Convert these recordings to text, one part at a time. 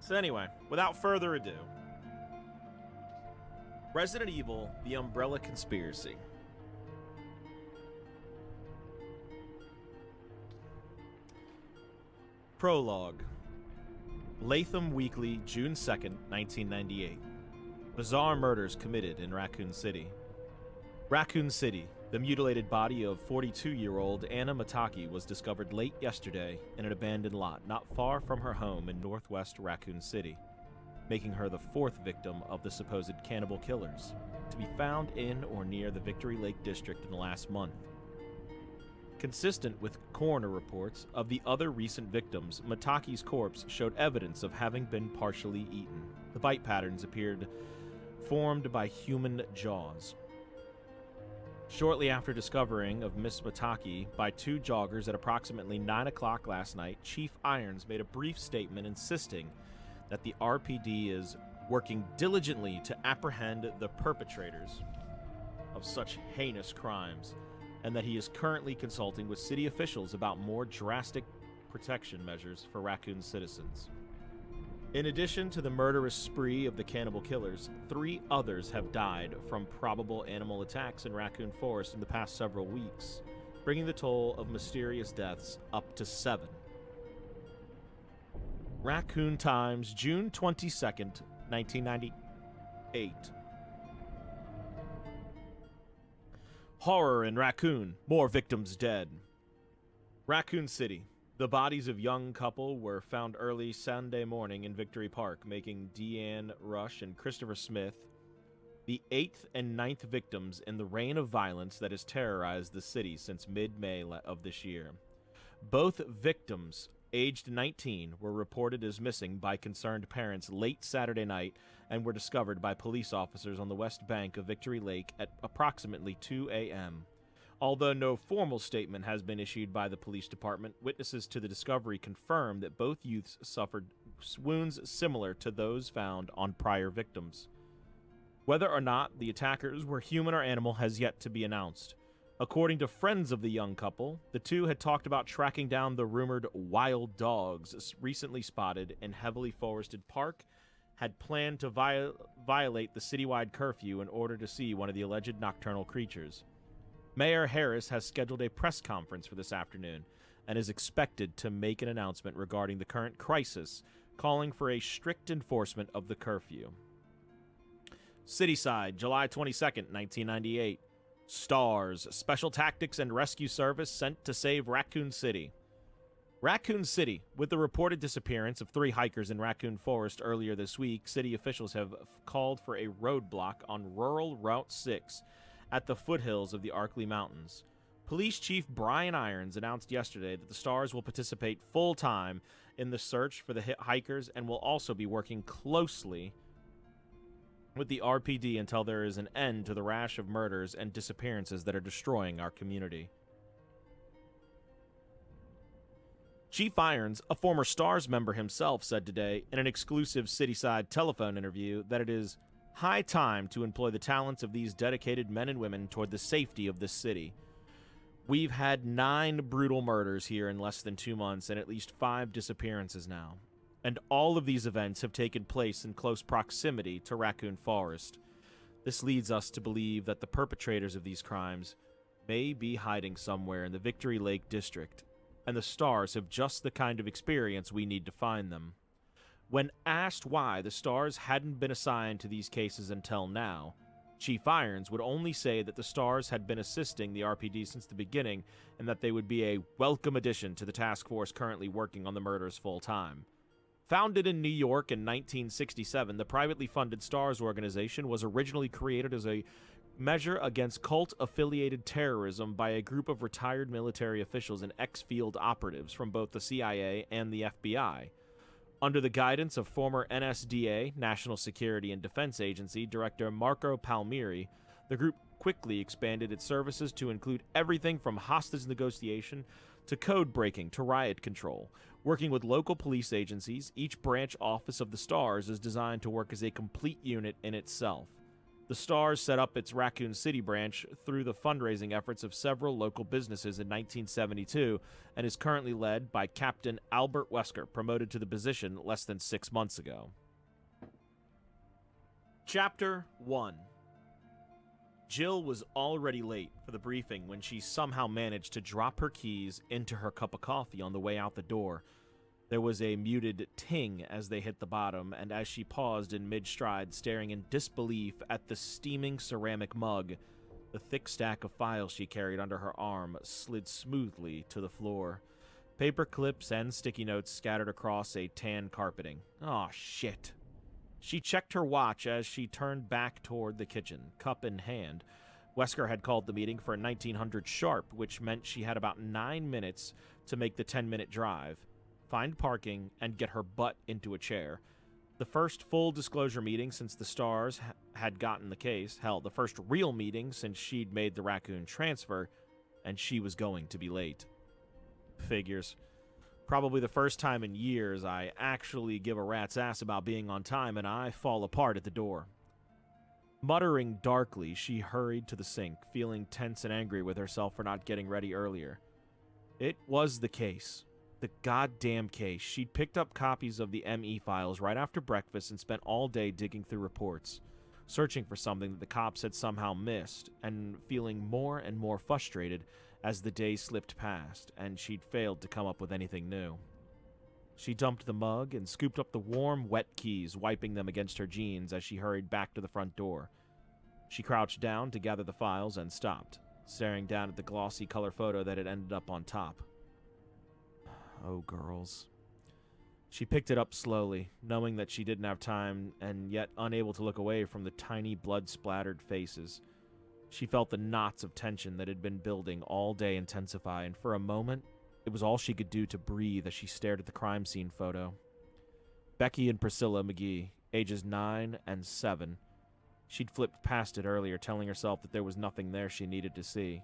So anyway, without further ado, Resident Evil: The Umbrella Conspiracy. Prologue. Latham Weekly, June 2nd, 1998. Bizarre murders committed in Raccoon City. Raccoon City. The mutilated body of 42-year-old Anna Mataki was discovered late yesterday in an abandoned lot not far from her home in northwest Raccoon City, making her the fourth victim of the supposed cannibal killers to be found in or near the Victory Lake district in the last month. Consistent with coroner reports of the other recent victims, Mataki's corpse showed evidence of having been partially eaten. The bite patterns appeared formed by human jaws. Shortly after discovering of Miss Mataki by two joggers at approximately 9 o'clock last night, Chief Irons made a brief statement insisting that the RPD is working diligently to apprehend the perpetrators of such heinous crimes, and that he is currently consulting with city officials about more drastic protection measures for Raccoon citizens. In addition to the murderous spree of the cannibal killers, 3 others have died from probable animal attacks in Raccoon Forest in the past several weeks, bringing the toll of mysterious deaths up to 7. Raccoon Times, June 22nd, 1998. Horror in Raccoon. More victims dead. Raccoon City. The bodies of young couple were found early Sunday morning in Victory Park, making Deanne Rush and Christopher Smith the 8th and 9th victims in the reign of violence that has terrorized the city since mid-May of this year. Both victims, aged 19, were reported as missing by concerned parents late Saturday night and were discovered by police officers on the west bank of Victory Lake at approximately 2 a.m. Although no formal statement has been issued by the police department, witnesses to the discovery confirm that both youths suffered wounds similar to those found on prior victims. Whether or not the attackers were human or animal has yet to be announced. According to friends of the young couple, the two had talked about tracking down the rumored wild dogs recently spotted in heavily forested park, had planned to violate the citywide curfew in order to see one of the alleged nocturnal creatures. Mayor Harris has scheduled a press conference for this afternoon and is expected to make an announcement regarding the current crisis, calling for a strict enforcement of the curfew. Cityside, July 22nd, 1998. STARS, Special Tactics and Rescue Service sent to save Raccoon City. Raccoon City. With the reported disappearance of 3 hikers in Raccoon Forest earlier this week, city officials have called for a roadblock on rural Route 6 at the foothills of the Arkley Mountains. Police Chief Brian Irons announced yesterday that the STARS will participate full-time in the search for the hikers and will also be working closely with the RPD until there is an end to the rash of murders and disappearances that are destroying our community. Chief Irons, a former STARS member himself, said today in an exclusive Cityside telephone interview that it is high time to employ the talents of these dedicated men and women toward the safety of this city. We've had 9 brutal murders here in less than 2 months and at least 5 disappearances now. And all of these events have taken place in close proximity to Raccoon Forest. This leads us to believe that the perpetrators of these crimes may be hiding somewhere in the Victory Lake district, and the STARS have just the kind of experience we need to find them. When asked why the STARS hadn't been assigned to these cases until now, Chief Irons would only say that the STARS had been assisting the RPD since the beginning and that they would be a welcome addition to the task force currently working on the murders full-time. Founded in New York in 1967, the privately funded STARS organization was originally created as a measure against cult-affiliated terrorism by a group of retired military officials and ex-field operatives from both the CIA and the FBI. Under the guidance of former NSDA, National Security and Defense Agency, Director Marco Palmieri, the group quickly expanded its services to include everything from hostage negotiation to code breaking to riot control. Working with local police agencies, each branch office of the STARS is designed to work as a complete unit in itself. The Stars set up its Raccoon City branch through the fundraising efforts of several local businesses in 1972 and is currently led by Captain Albert Wesker, promoted to the position less than 6 months ago. Chapter 1. Jill was already late for the briefing when she somehow managed to drop her keys into her cup of coffee on the way out the door. There was a muted ting as they hit the bottom, and as she paused in mid-stride, staring in disbelief at the steaming ceramic mug, the thick stack of files she carried under her arm slid smoothly to the floor. Paper clips and sticky notes scattered across a tan carpeting. Aw, shit. She checked her watch as she turned back toward the kitchen, cup in hand. Wesker had called the meeting for 1900 sharp, which meant she had about 9 minutes to make the 10-minute drive, find parking, and get her butt into a chair. The first full disclosure meeting since the Stars had gotten the case. Hell, the first real meeting since she'd made the Raccoon transfer, and she was going to be late. Figures. Probably the first time in years I actually give a rat's ass about being on time, and I fall apart at the door. Muttering darkly, she hurried to the sink, feeling tense and angry with herself for not getting ready earlier. It was the case. The goddamn case. She'd picked up copies of the ME files right after breakfast and spent all day digging through reports, searching for something that the cops had somehow missed, and feeling more and more frustrated as the day slipped past, and she'd failed to come up with anything new. She dumped the mug and scooped up the warm, wet keys, wiping them against her jeans as she hurried back to the front door. She crouched down to gather the files and stopped, staring down at the glossy color photo that had ended up on top. Oh, girls. She picked it up slowly, knowing that she didn't have time, and yet unable to look away from the tiny blood-splattered faces. She felt the knots of tension that had been building all day intensify, and for a moment, it was all she could do to breathe as she stared at the crime scene photo. Becky and Priscilla McGee, ages 9 and 7. She'd flipped past it earlier, telling herself that there was nothing there she needed to see.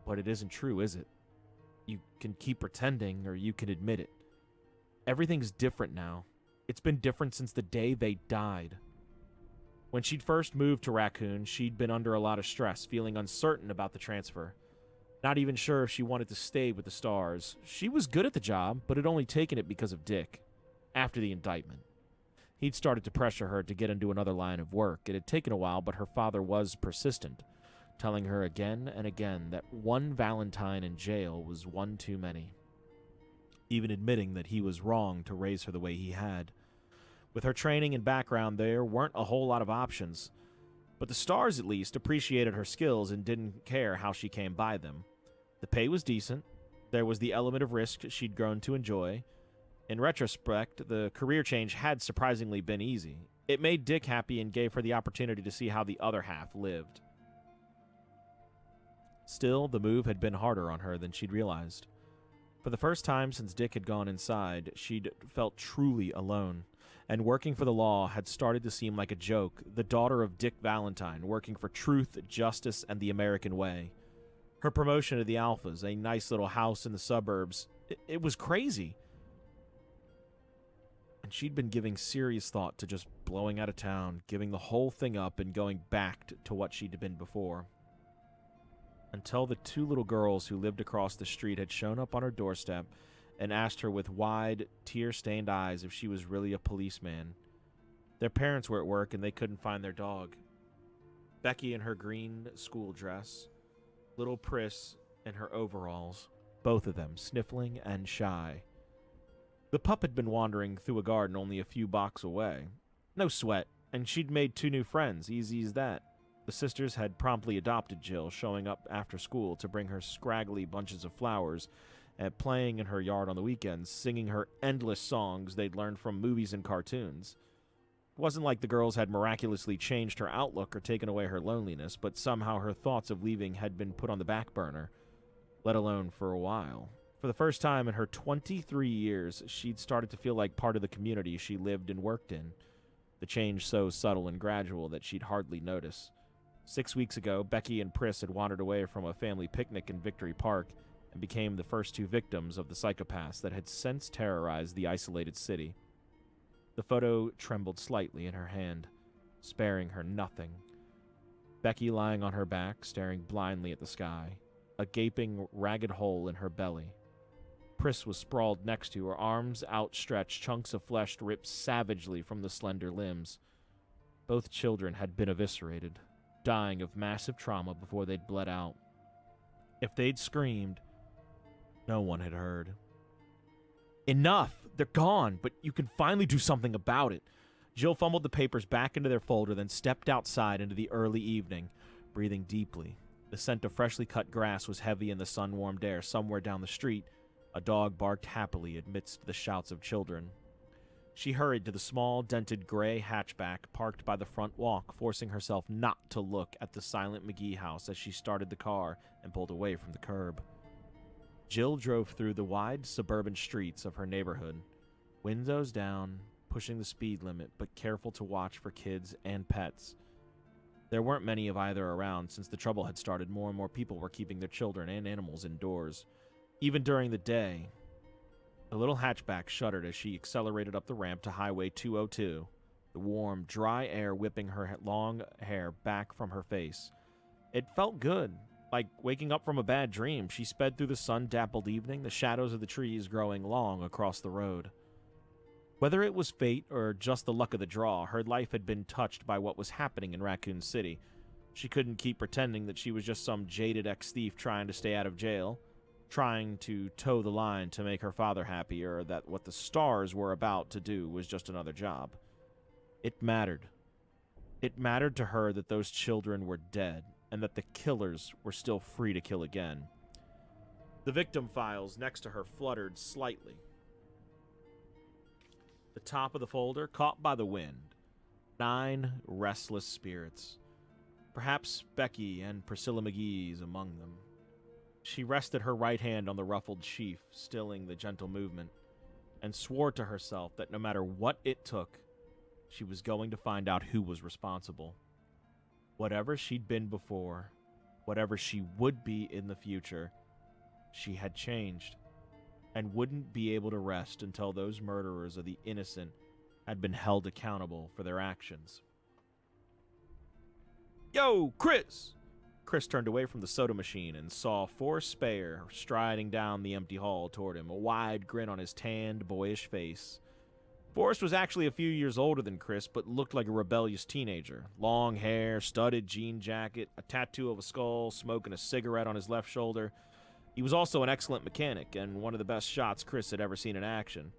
But it isn't true, is it? You can keep pretending, or you can admit it. Everything's different now. It's been different since the day they died. When she'd first moved to Raccoon, she'd been under a lot of stress, feeling uncertain about the transfer. Not even sure if she wanted to stay with the Stars. She was good at the job, but had only taken it because of Dick, after the indictment. He'd started to pressure her to get into another line of work. It had taken a while, but her father was persistent, telling her again and again that one Valentine in jail was one too many, even admitting that he was wrong to raise her the way he had. With her training and background, there weren't a whole lot of options, but the Stars at least appreciated her skills and didn't care how she came by them. The pay was decent. There was the element of risk she'd grown to enjoy. In retrospect, the career change had surprisingly been easy. It made Dick happy and gave her the opportunity to see how the other half lived. Still, the move had been harder on her than she'd realized. For the first time since Dick had gone inside, she'd felt truly alone, and working for the law had started to seem like a joke, the daughter of Dick Valentine, working for truth, justice, and the American way. Her promotion to the Alphas, a nice little house in the suburbs, it was crazy. And she'd been giving serious thought to just blowing out of town, giving the whole thing up, and going back to what she'd been before. Until the 2 little girls who lived across the street had shown up on her doorstep and asked her with wide, tear-stained eyes if she was really a policeman. Their parents were at work and they couldn't find their dog. Becky in her green school dress, little Pris in her overalls, both of them sniffling and shy. The pup had been wandering through a garden only a few blocks away. No sweat, and she'd made 2 new friends, easy as that. The sisters had promptly adopted Jill, showing up after school to bring her scraggly bunches of flowers, and playing in her yard on the weekends, singing her endless songs they'd learned from movies and cartoons. It wasn't like the girls had miraculously changed her outlook or taken away her loneliness, but somehow her thoughts of leaving had been put on the back burner, let alone for a while. For the first time in her 23 years, she'd started to feel like part of the community she lived and worked in, the change so subtle and gradual that she'd hardly notice. 6 weeks ago, Becky and Pris had wandered away from a family picnic in Victory Park and became the first 2 victims of the psychopaths that had since terrorized the isolated city. The photo trembled slightly in her hand. sparing her nothing. Becky lying on her back, staring blindly at the sky, a gaping, ragged hole in her belly. Pris was sprawled next to her, arms outstretched, chunks of flesh ripped savagely from the slender limbs. Both children had been eviscerated, dying of massive trauma before they'd bled out. If they'd screamed, no one had heard. Enough! They're gone, but you can finally do something about it. Jill fumbled the papers back into their folder, then stepped outside into the early evening, breathing deeply. The scent of freshly cut grass was heavy in the sun-warmed air. Somewhere down the street, a dog barked happily amidst the shouts of children. She hurried to the small, dented gray hatchback parked by the front walk, forcing herself not to look at the silent McGee house as she started the car and pulled away from the curb. Jill drove through the wide suburban streets of her neighborhood, windows down, pushing the speed limit, but careful to watch for kids and pets. There weren't many of either around. Since the trouble had started, more and more people were keeping their children and animals indoors. Even during the day, the little hatchback shuddered as she accelerated up the ramp to Highway 202, the warm, dry air whipping her long hair back from her face. It felt good, like waking up from a bad dream. She sped through the sun-dappled evening, the shadows of the trees growing long across the road. Whether it was fate or just the luck of the draw, her life had been touched by what was happening in Raccoon City. She couldn't keep pretending that she was just some jaded ex-thief trying to stay out of jail, trying to toe the line to make her father happy, or that what the stars were about to do was just another job. It mattered. It mattered to her that those children were dead, and that the killers were still free to kill again. The victim files next to her fluttered slightly. The top of the folder caught by the wind. 9 restless spirits. Perhaps Becky and Priscilla McGee's among them. She rested her right hand on the ruffled sheaf, stilling the gentle movement, and swore to herself that no matter what it took, she was going to find out who was responsible. Whatever she'd been before, whatever she would be in the future, she had changed, and wouldn't be able to rest until those murderers of the innocent had been held accountable for their actions. Yo, Chris! Chris turned away from the soda machine and saw Forrest Speyer striding down the empty hall toward him, a wide grin on his tanned, boyish face. Forrest was actually a few years older than Chris, but looked like a rebellious teenager. Long hair, studded jean jacket, a tattoo of a skull, smoking a cigarette on his left shoulder. He was also an excellent mechanic, and one of the best shots Chris had ever seen in action.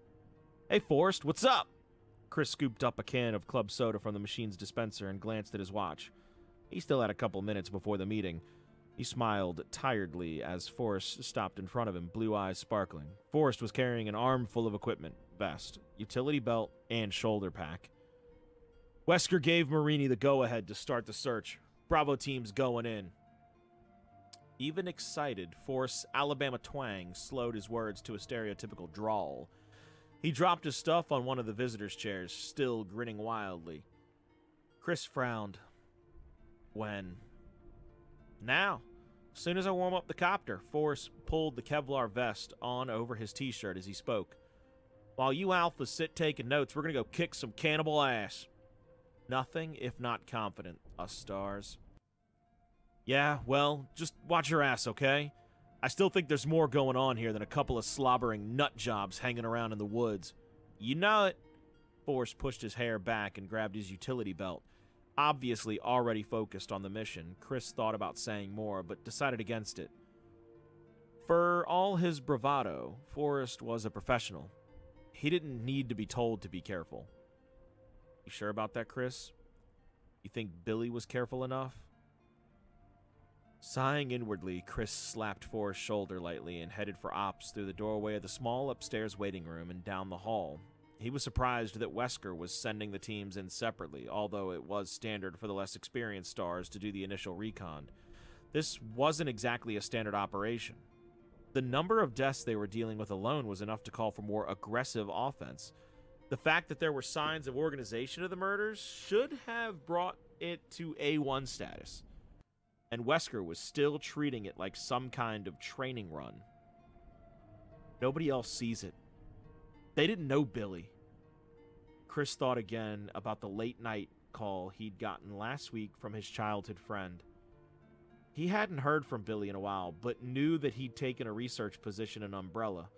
Hey, Forrest, what's up? Chris scooped up a can of club soda from the machine's dispenser and glanced at his watch. He still had a couple minutes before the meeting. He smiled tiredly as Forrest stopped in front of him, blue eyes sparkling. Forrest was carrying an armful of equipment, vest, utility belt, and shoulder pack. Wesker gave Marini the go-ahead to start the search. Bravo team's going in. Even excited, Forrest's Alabama twang slowed his words to a stereotypical drawl. He dropped his stuff on one of the visitors' chairs, still grinning wildly. Chris frowned. When? Now. As soon as I warm up the copter, Forrest pulled the Kevlar vest on over his t-shirt as he spoke. While you alphas sit taking notes, we're going to go kick some cannibal ass. Nothing if not confident, us stars. Yeah, well, just watch your ass, okay? I still think there's more going on here than a couple of slobbering nut jobs hanging around in the woods. You know it. Forrest pushed his hair back and grabbed his utility belt. Obviously already focused on the mission, Chris thought about saying more, but decided against it. For all his bravado, Forrest was a professional. He didn't need to be told to be careful. You sure about that, Chris? You think Billy was careful enough? Sighing inwardly, Chris slapped Forrest's shoulder lightly and headed for ops through the doorway of the small upstairs waiting room and down the hall. He was surprised that Wesker was sending the teams in separately, although it was standard for the less experienced stars to do the initial recon. This wasn't exactly a standard operation. The number of deaths they were dealing with alone was enough to call for more aggressive offense. The fact that there were signs of organization of the murders should have brought it to A1 status. And Wesker was still treating it like some kind of training run. Nobody else sees it. They didn't know Billy. Chris thought again about the late-night call he'd gotten last week from his childhood friend. He hadn't heard from Billy in a while, but knew that he'd taken a research position in Umbrella,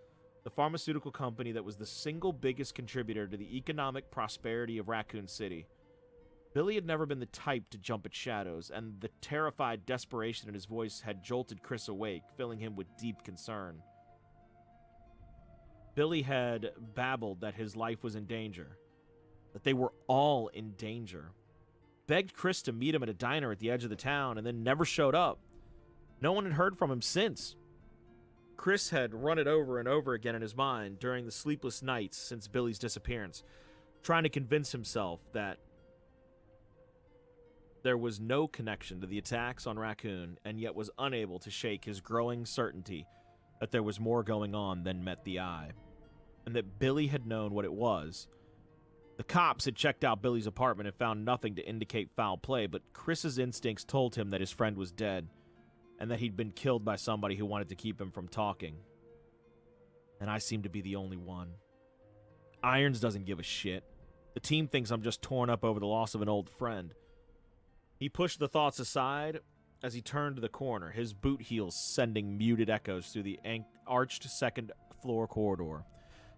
the pharmaceutical company that was the single biggest contributor to the economic prosperity of Raccoon City. Billy had never been the type to jump at shadows, and the terrified desperation in his voice had jolted Chris awake, filling him with deep concern. Billy had babbled that his life was in danger, that they were all in danger. Begged Chris to meet him at a diner at the edge of the town, and then never showed up. No one had heard from him since. Chris had run it over and over again in his mind during the sleepless nights since Billy's disappearance, trying to convince himself that there was no connection to the attacks on Raccoon, and yet was unable to shake his growing certainty that there was more going on than met the eye, and that Billy had known what it was. The cops had checked out Billy's apartment and found nothing to indicate foul play, but Chris's instincts told him that his friend was dead, and that he'd been killed by somebody who wanted to keep him from talking. And I seem to be the only one. Irons doesn't give a shit. The team thinks I'm just torn up over the loss of an old friend. He pushed the thoughts aside as he turned the corner, his boot heels sending muted echoes through the arched second-floor corridor.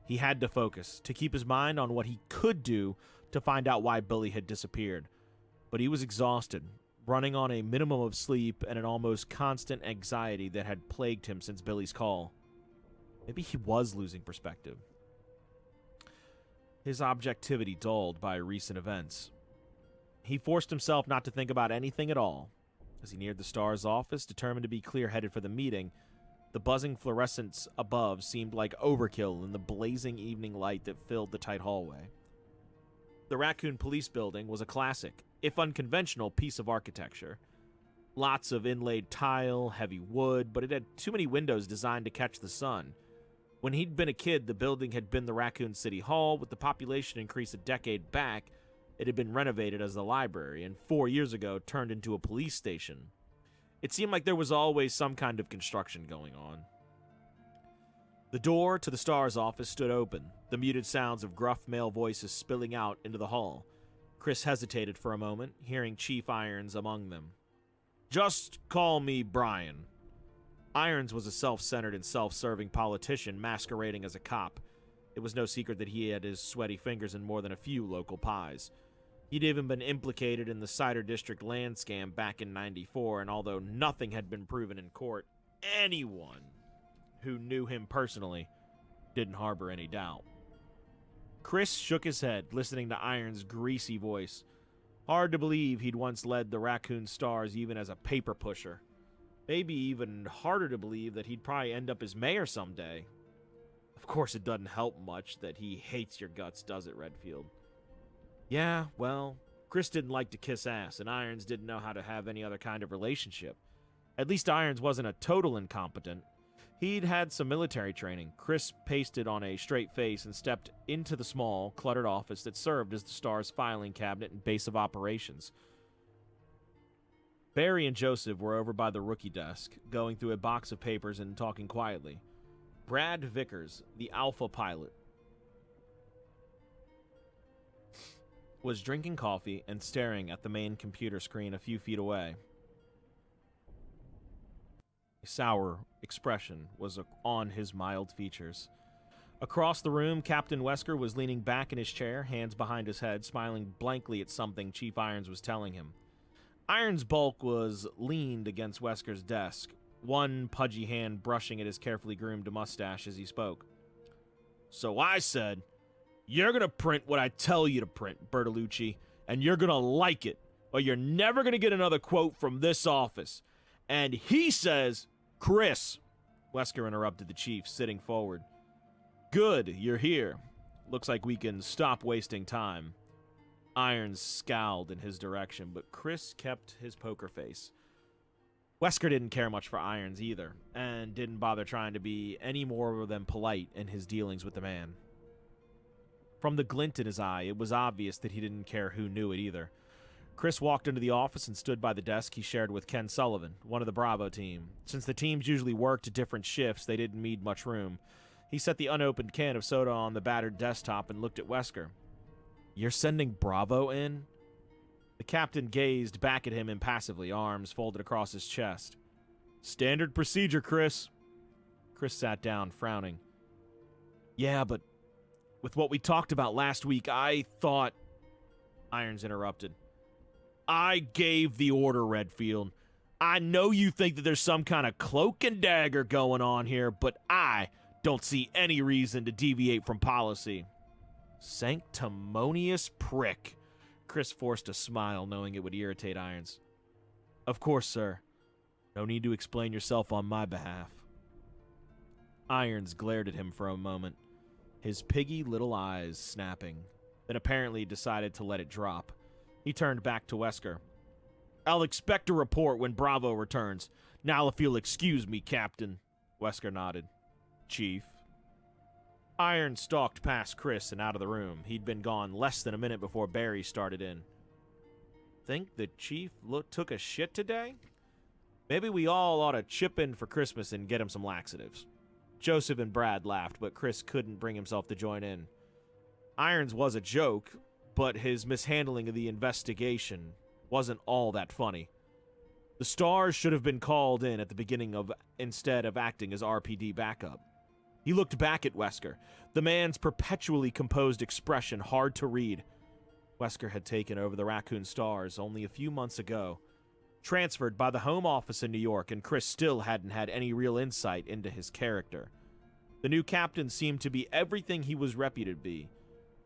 He had to focus, to keep his mind on what he could do to find out why Billy had disappeared. But he was exhausted, running on a minimum of sleep and an almost constant anxiety that had plagued him since Billy's call. Maybe he was losing perspective. His objectivity dulled by recent events. He forced himself not to think about anything at all. As he neared the Star's office, determined to be clear-headed for the meeting, the buzzing fluorescence above seemed like overkill in the blazing evening light that filled the tight hallway. The Raccoon Police Building was a classic, if unconventional, piece of architecture. Lots of inlaid tile, heavy wood, but it had too many windows designed to catch the sun. When he'd been a kid, the building had been the Raccoon City Hall. With the population increase a decade back, it had been renovated as the library, and 4 years ago turned into a police station. It seemed like there was always some kind of construction going on. The door to the Star's office stood open, the muted sounds of gruff male voices spilling out into the hall. Chris hesitated for a moment, hearing Chief Irons among them. "Just call me Brian." Irons was a self-centered and self-serving politician masquerading as a cop. It was no secret that he had his sweaty fingers in more than a few local pies. He'd even been implicated in the Cider District land scam back in '94, and although nothing had been proven in court, anyone who knew him personally didn't harbor any doubt. Chris shook his head, listening to Irons' greasy voice. Hard to believe he'd once led the Raccoon Stars even as a paper pusher. Maybe even harder to believe that he'd probably end up as mayor someday. Of course, it doesn't help much that he hates your guts, does it, Redfield? Yeah, well, Chris didn't like to kiss ass, and Irons didn't know how to have any other kind of relationship. At least Irons wasn't a total incompetent. He'd had some military training. Chris pasted on a straight face and stepped into the small, cluttered office that served as the Star's filing cabinet and base of operations. Barry and Joseph were over by the rookie desk, going through a box of papers and talking quietly. Brad Vickers, the Alpha pilot, was drinking coffee and staring at the main computer screen a few feet away. A sour expression was on his mild features. Across the room, Captain Wesker was leaning back in his chair, hands behind his head, smiling blankly at something Chief Irons was telling him. Irons' bulk was leaned against Wesker's desk, one pudgy hand brushing at his carefully groomed mustache as he spoke. "So I said, you're going to print what I tell you to print, Bertolucci, and you're going to like it, or you're never going to get another quote from this office. And he says, Chris," Wesker interrupted the chief, sitting forward. "Good, you're here. Looks like we can stop wasting time." Irons scowled in his direction, but Chris kept his poker face. Wesker didn't care much for Irons either, and didn't bother trying to be any more than polite in his dealings with the man. From the glint in his eye, it was obvious that he didn't care who knew it either. Chris walked into the office and stood by the desk he shared with Ken Sullivan, one of the Bravo team. Since the teams usually worked different shifts, they didn't need much room. He set the unopened can of soda on the battered desktop and looked at Wesker. "You're sending Bravo in?" The captain gazed back at him impassively, arms folded across his chest. Standard procedure, Chris. Chris sat down, frowning. Yeah, but with what we talked about last week, I thought... Irons interrupted. I gave the order, Redfield. I know you think that there's some kind of cloak and dagger going on here, but I don't see any reason to deviate from policy. Sanctimonious prick. Chris forced a smile, knowing it would irritate Irons. Of course, sir. No need to explain yourself on my behalf. Irons glared at him for a moment, his piggy little eyes snapping, then apparently decided to let it drop. He turned back to Wesker. I'll expect a report when Bravo returns. Now if you'll excuse me, Captain. Wesker nodded. Chief. Irons stalked past Chris and out of the room. He'd been gone less than a minute before Barry started in. Think the chief took a shit today? Maybe we all ought to chip in for Christmas and get him some laxatives. Joseph and Brad laughed, but Chris couldn't bring himself to join in. Irons was a joke, but his mishandling of the investigation wasn't all that funny. The stars should have been called in at the beginning instead of acting as RPD backup. He looked back at Wesker, the man's perpetually composed expression hard to read. Wesker had taken over the Raccoon Stars only a few months ago, transferred by the Home Office in New York, and Chris still hadn't had any real insight into his character. The new captain seemed to be everything he was reputed to be.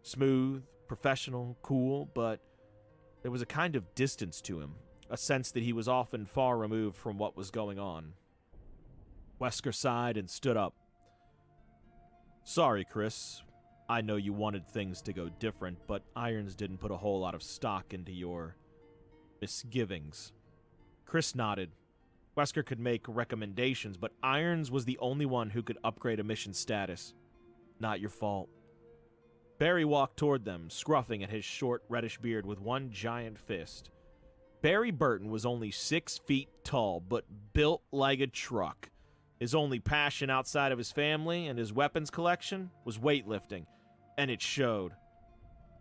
Smooth, professional, cool, but there was a kind of distance to him, a sense that he was often far removed from what was going on. Wesker sighed and stood up. Sorry, Chris. I know you wanted things to go different, but Irons didn't put a whole lot of stock into your misgivings. Chris nodded. Wesker could make recommendations, but Irons was the only one who could upgrade a mission status. Not your fault. Barry walked toward them, scruffing at his short, reddish beard with one giant fist. Barry Burton was only 6 feet tall, but built like a truck. His only passion outside of his family and his weapons collection was weightlifting, and it showed.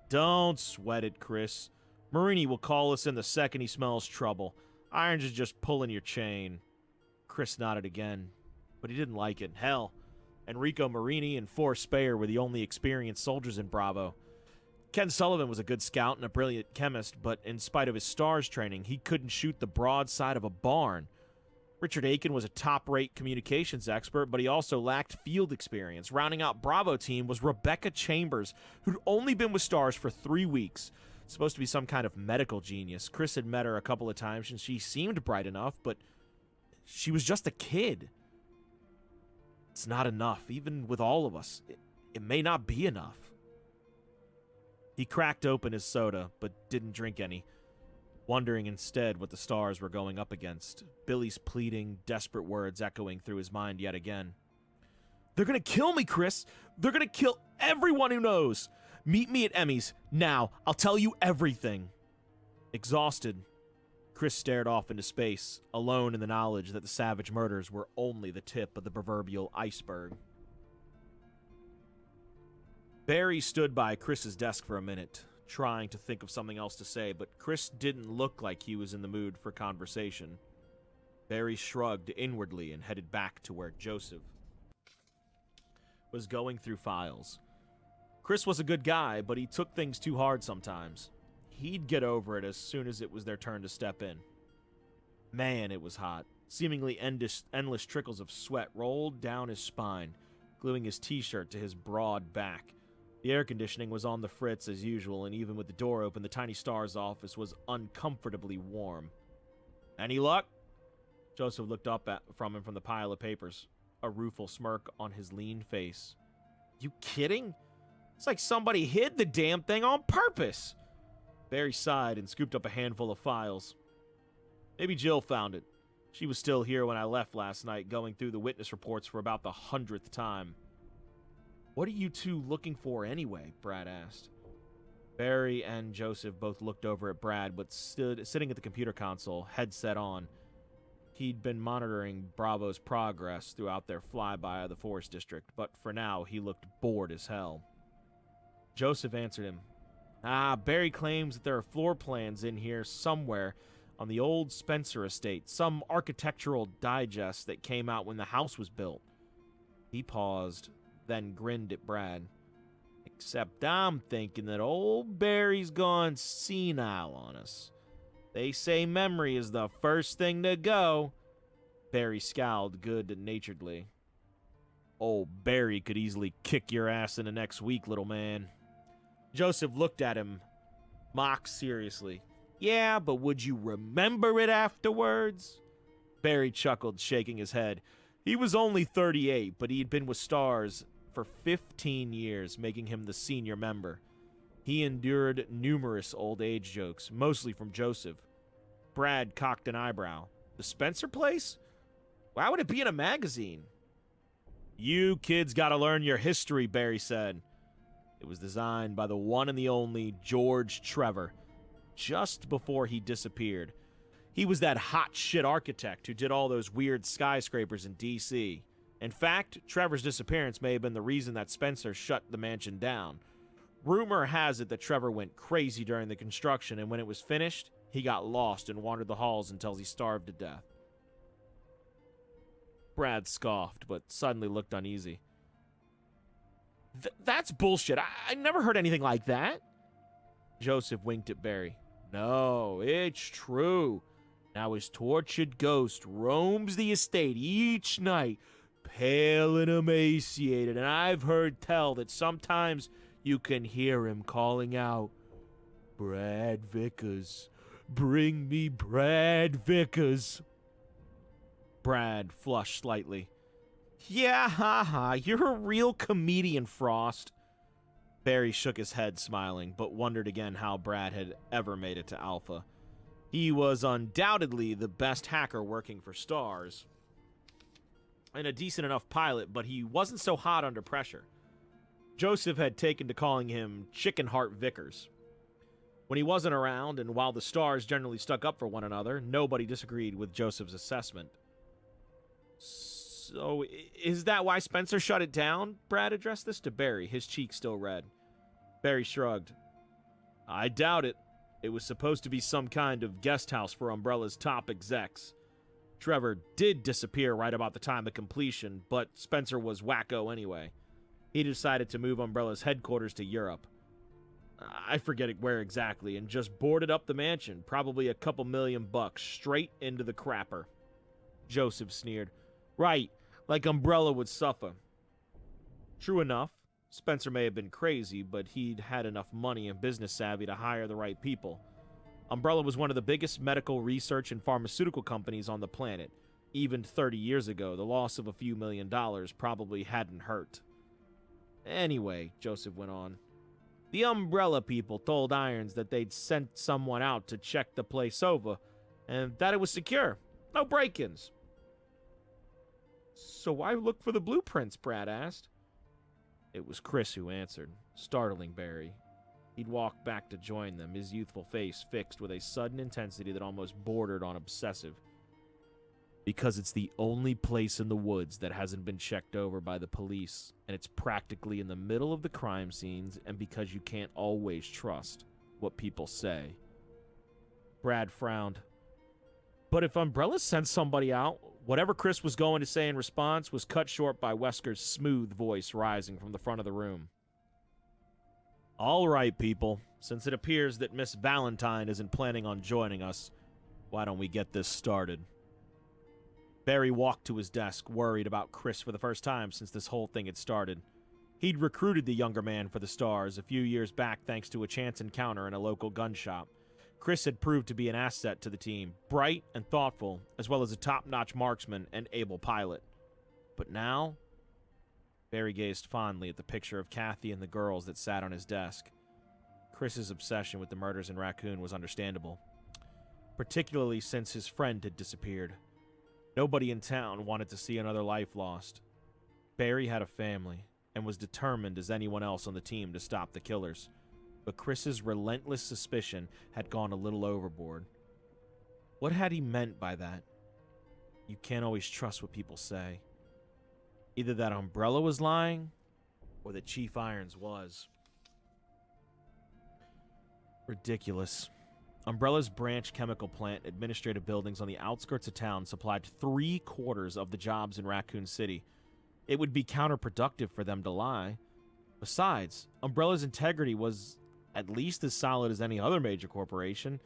Don't sweat it, Chris. Marini will call us in the second he smells trouble. Irons is just pulling your chain. Chris nodded again, but he didn't like it. Hell, Enrico Marini and Forrest Speyer were the only experienced soldiers in Bravo. Ken Sullivan was a good scout and a brilliant chemist, but in spite of his STARS training, he couldn't shoot the broadside of a barn. Richard Aiken was a top-rate communications expert, but he also lacked field experience. Rounding out Bravo team was Rebecca Chambers, who'd only been with STARS for 3 weeks. Supposed to be some kind of medical genius. Chris had met her a couple of times, and she seemed bright enough, but she was just a kid. It's not enough, even with all of us. It may not be enough. He cracked open his soda, but didn't drink any, wondering instead what the stars were going up against. Billy's pleading, desperate words echoing through his mind yet again. They're gonna kill me, Chris! They're gonna kill everyone who knows! Meet me at Emmy's, now. I'll tell you everything. Exhausted, Chris stared off into space, alone in the knowledge that the savage murders were only the tip of the proverbial iceberg. Barry stood by Chris's desk for a minute, trying to think of something else to say, but Chris didn't look like he was in the mood for conversation. Barry shrugged inwardly and headed back to where Joseph was going through files. Chris was a good guy, but he took things too hard sometimes. He'd get over it as soon as it was their turn to step in. Man, it was hot. Seemingly endless trickles of sweat rolled down his spine, gluing his t-shirt to his broad back. The air conditioning was on the fritz as usual, and even with the door open, the tiny star's office was uncomfortably warm. Any luck? Joseph looked up from him from the pile of papers, a rueful smirk on his lean face. You kidding? It's like somebody hid the damn thing on purpose. Barry sighed and scooped up a handful of files. Maybe Jill found it. She was still here when I left last night, going through the witness reports for about the 100th time. What are you two looking for anyway? Brad asked. Barry and Joseph both looked over at Brad, but sitting at the computer console, headset on. He'd been monitoring Bravo's progress throughout their flyby of the Forest District, but for now he looked bored as hell. Joseph answered him. Barry claims that there are floor plans in here somewhere on the old Spencer estate, some architectural digest that came out when the house was built. He paused, then grinned at Brad. Except I'm thinking that old Barry's gone senile on us. They say memory is the first thing to go. Barry scowled good-naturedly. Old Barry could easily kick your ass in the next week, little man. Joseph looked at him, mock seriously. Yeah, but would you remember it afterwards? Barry chuckled, shaking his head. He was only 38, but he'd been with Stars for 15 years, making him the senior member. He endured numerous old age jokes, mostly from Joseph. Brad cocked an eyebrow. The Spencer place? Why would it be in a magazine? You kids gotta learn your history, Barry said. It was designed by the one and the only George Trevor, just before he disappeared. He was that hot shit architect who did all those weird skyscrapers in D.C. In fact, Trevor's disappearance may have been the reason that Spencer shut the mansion down. Rumor has it that Trevor went crazy during the construction, and when it was finished, he got lost and wandered the halls until he starved to death. Brad scoffed, but suddenly looked uneasy. That's bullshit. I never heard anything like that. Joseph winked at Barry. No, it's true. Now his tortured ghost roams the estate each night, pale and emaciated, and I've heard tell that sometimes you can hear him calling out, Brad Vickers, bring me Brad Vickers. Brad flushed slightly. Yeah, haha, you're a real comedian, Frost. Barry shook his head, smiling, but wondered again how Brad had ever made it to Alpha. He was undoubtedly the best hacker working for Stars, and a decent enough pilot, but he wasn't so hot under pressure. Joseph had taken to calling him Chicken Heart Vickers. When he wasn't around, and while the Stars generally stuck up for one another, nobody disagreed with Joseph's assessment. So, is that why Spencer shut it down? Brad addressed this to Barry, his cheek still red. Barry shrugged. I doubt it. It was supposed to be some kind of guest house for Umbrella's top execs. Trevor did disappear right about the time of completion, but Spencer was wacko anyway. He decided to move Umbrella's headquarters to Europe. I forget where exactly, and just boarded up the mansion, probably a couple $1,000,000 straight into the crapper. Joseph sneered. Right, like Umbrella would suffer. True enough, Spencer may have been crazy, but he'd had enough money and business savvy to hire the right people. Umbrella was one of the biggest medical research and pharmaceutical companies on the planet. Even 30 years ago, the loss of a few $1,000,000 probably hadn't hurt. Anyway, Joseph went on, the Umbrella people told Irons that they'd sent someone out to check the place over, and that it was secure. No break-ins. So why look for the blueprints? Brad asked. It was Chris who answered, startling Barry. He'd walked back to join them, his youthful face fixed with a sudden intensity that almost bordered on obsessive. Because it's the only place in the woods that hasn't been checked over by the police, and it's practically in the middle of the crime scenes, and because you can't always trust what people say. Brad frowned. But if Umbrella sent somebody out, whatever Chris was going to say in response was cut short by Wesker's smooth voice rising from the front of the room. All right, people. Since it appears that Miss Valentine isn't planning on joining us, why don't we get this started? Barry walked to his desk, worried about Chris for the first time since this whole thing had started. He'd recruited the younger man for the Stars a few years back thanks to a chance encounter in a local gun shop. Chris had proved to be an asset to the team, bright and thoughtful, as well as a top-notch marksman and able pilot. But now, Barry gazed fondly at the picture of Kathy and the girls that sat on his desk. Chris's obsession with the murders in Raccoon was understandable, particularly since his friend had disappeared. Nobody in town wanted to see another life lost. Barry had a family, and was determined as anyone else on the team to stop the killers. But Chris's relentless suspicion had gone a little overboard. What had he meant by that? You can't always trust what people say. Either that Umbrella was lying, or that Chief Irons was. Ridiculous. Umbrella's branch chemical plant administrative buildings on the outskirts of town supplied 3/4 of the jobs in Raccoon City. It would be counterproductive for them to lie. Besides, Umbrella's integrity was at least as solid as any other major corporation.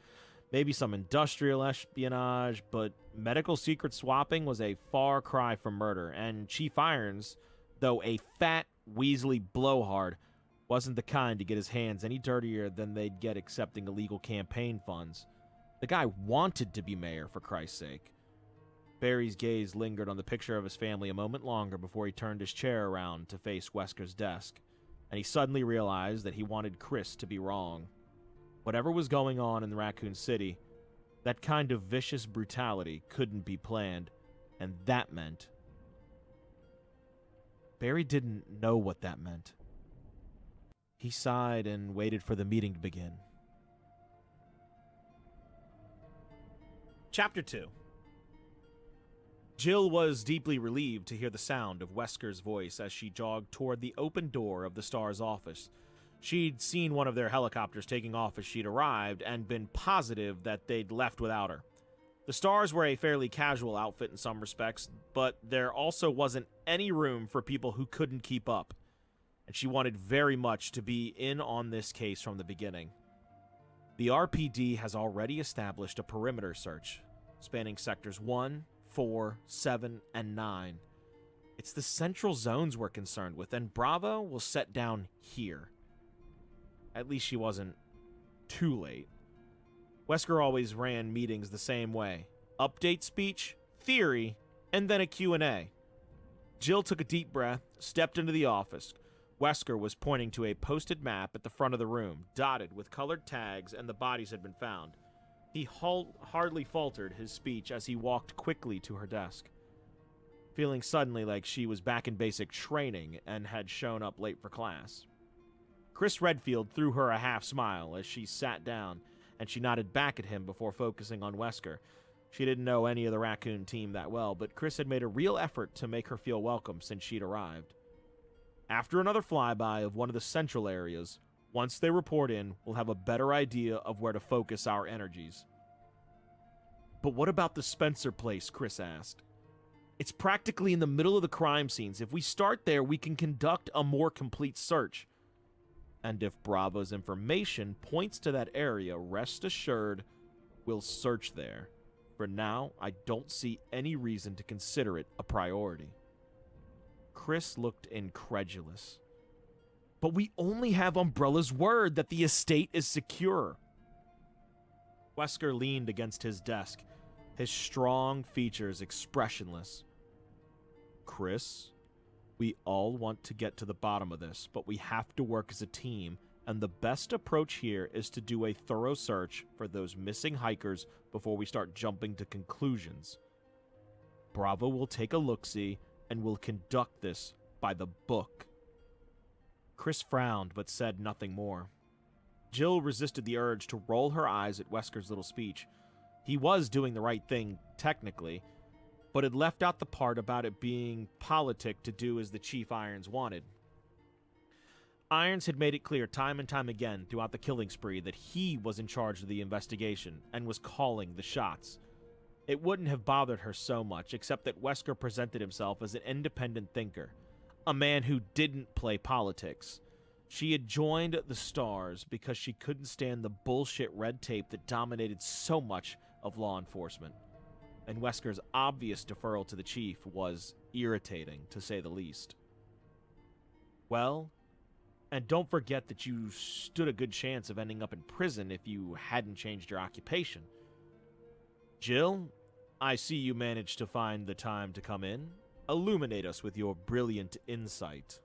Maybe some industrial espionage, but medical secret swapping was a far cry from murder, and Chief Irons, though a fat, weaselly blowhard, wasn't the kind to get his hands any dirtier than they'd get accepting illegal campaign funds. The guy wanted to be mayor, for Christ's sake. Barry's gaze lingered on the picture of his family a moment longer before he turned his chair around to face Wesker's desk, and he suddenly realized that he wanted Chris to be wrong. Whatever was going on in Raccoon City, that kind of vicious brutality couldn't be planned, and that meant... Barry didn't know what that meant. He sighed and waited for the meeting to begin. Chapter 2. Jill was deeply relieved to hear the sound of Wesker's voice as she jogged toward the open door of the Star's office. She'd seen one of their helicopters taking off as she'd arrived and been positive that they'd left without her. The Stars were a fairly casual outfit in some respects, but there also wasn't any room for people who couldn't keep up, and she wanted very much to be in on this case from the beginning. The RPD has already established a perimeter search, spanning sectors 1, 4, 7, and 9. It's the central zones we're concerned with, and Bravo will set down here. At least she wasn't too late. Wesker always ran meetings the same way. Update speech, theory, and then a Q&A. Jill took a deep breath, stepped into the office. Wesker was pointing to a posted map at the front of the room, dotted with colored tags, and the bodies had been found. He hardly faltered his speech as he walked quickly to her desk, feeling suddenly like she was back in basic training and had shown up late for class. Chris Redfield threw her a half smile as she sat down, and she nodded back at him before focusing on Wesker. She didn't know any of the Raccoon team that well, but Chris had made a real effort to make her feel welcome since she'd arrived. After another flyby of one of the central areas, once they report in, we'll have a better idea of where to focus our energies. But what about the Spencer place? Chris asked. It's practically in the middle of the crime scenes. If we start there, we can conduct a more complete search. And if Bravo's information points to that area, rest assured, we'll search there. For now, I don't see any reason to consider it a priority. Chris looked incredulous. But we only have Umbrella's word that the estate is secure. Wesker leaned against his desk, his strong features expressionless. Chris, we all want to get to the bottom of this, but we have to work as a team, and the best approach here is to do a thorough search for those missing hikers before we start jumping to conclusions. Bravo will take a look-see, and will conduct this by the book. Chris frowned, but said nothing more. Jill resisted the urge to roll her eyes at Wesker's little speech. He was doing the right thing, technically, but had left out the part about it being politic to do as the Chief Irons wanted. Irons had made it clear time and time again throughout the killing spree that he was in charge of the investigation and was calling the shots. It wouldn't have bothered her so much, except that Wesker presented himself as an independent thinker, a man who didn't play politics. She had joined the Stars because she couldn't stand the bullshit red tape that dominated so much of law enforcement. And Wesker's obvious deferral to the chief was irritating, to say the least. Well, and don't forget that you stood a good chance of ending up in prison if you hadn't changed your occupation. Jill, I see you managed to find the time to come in. Illuminate us with your brilliant insight.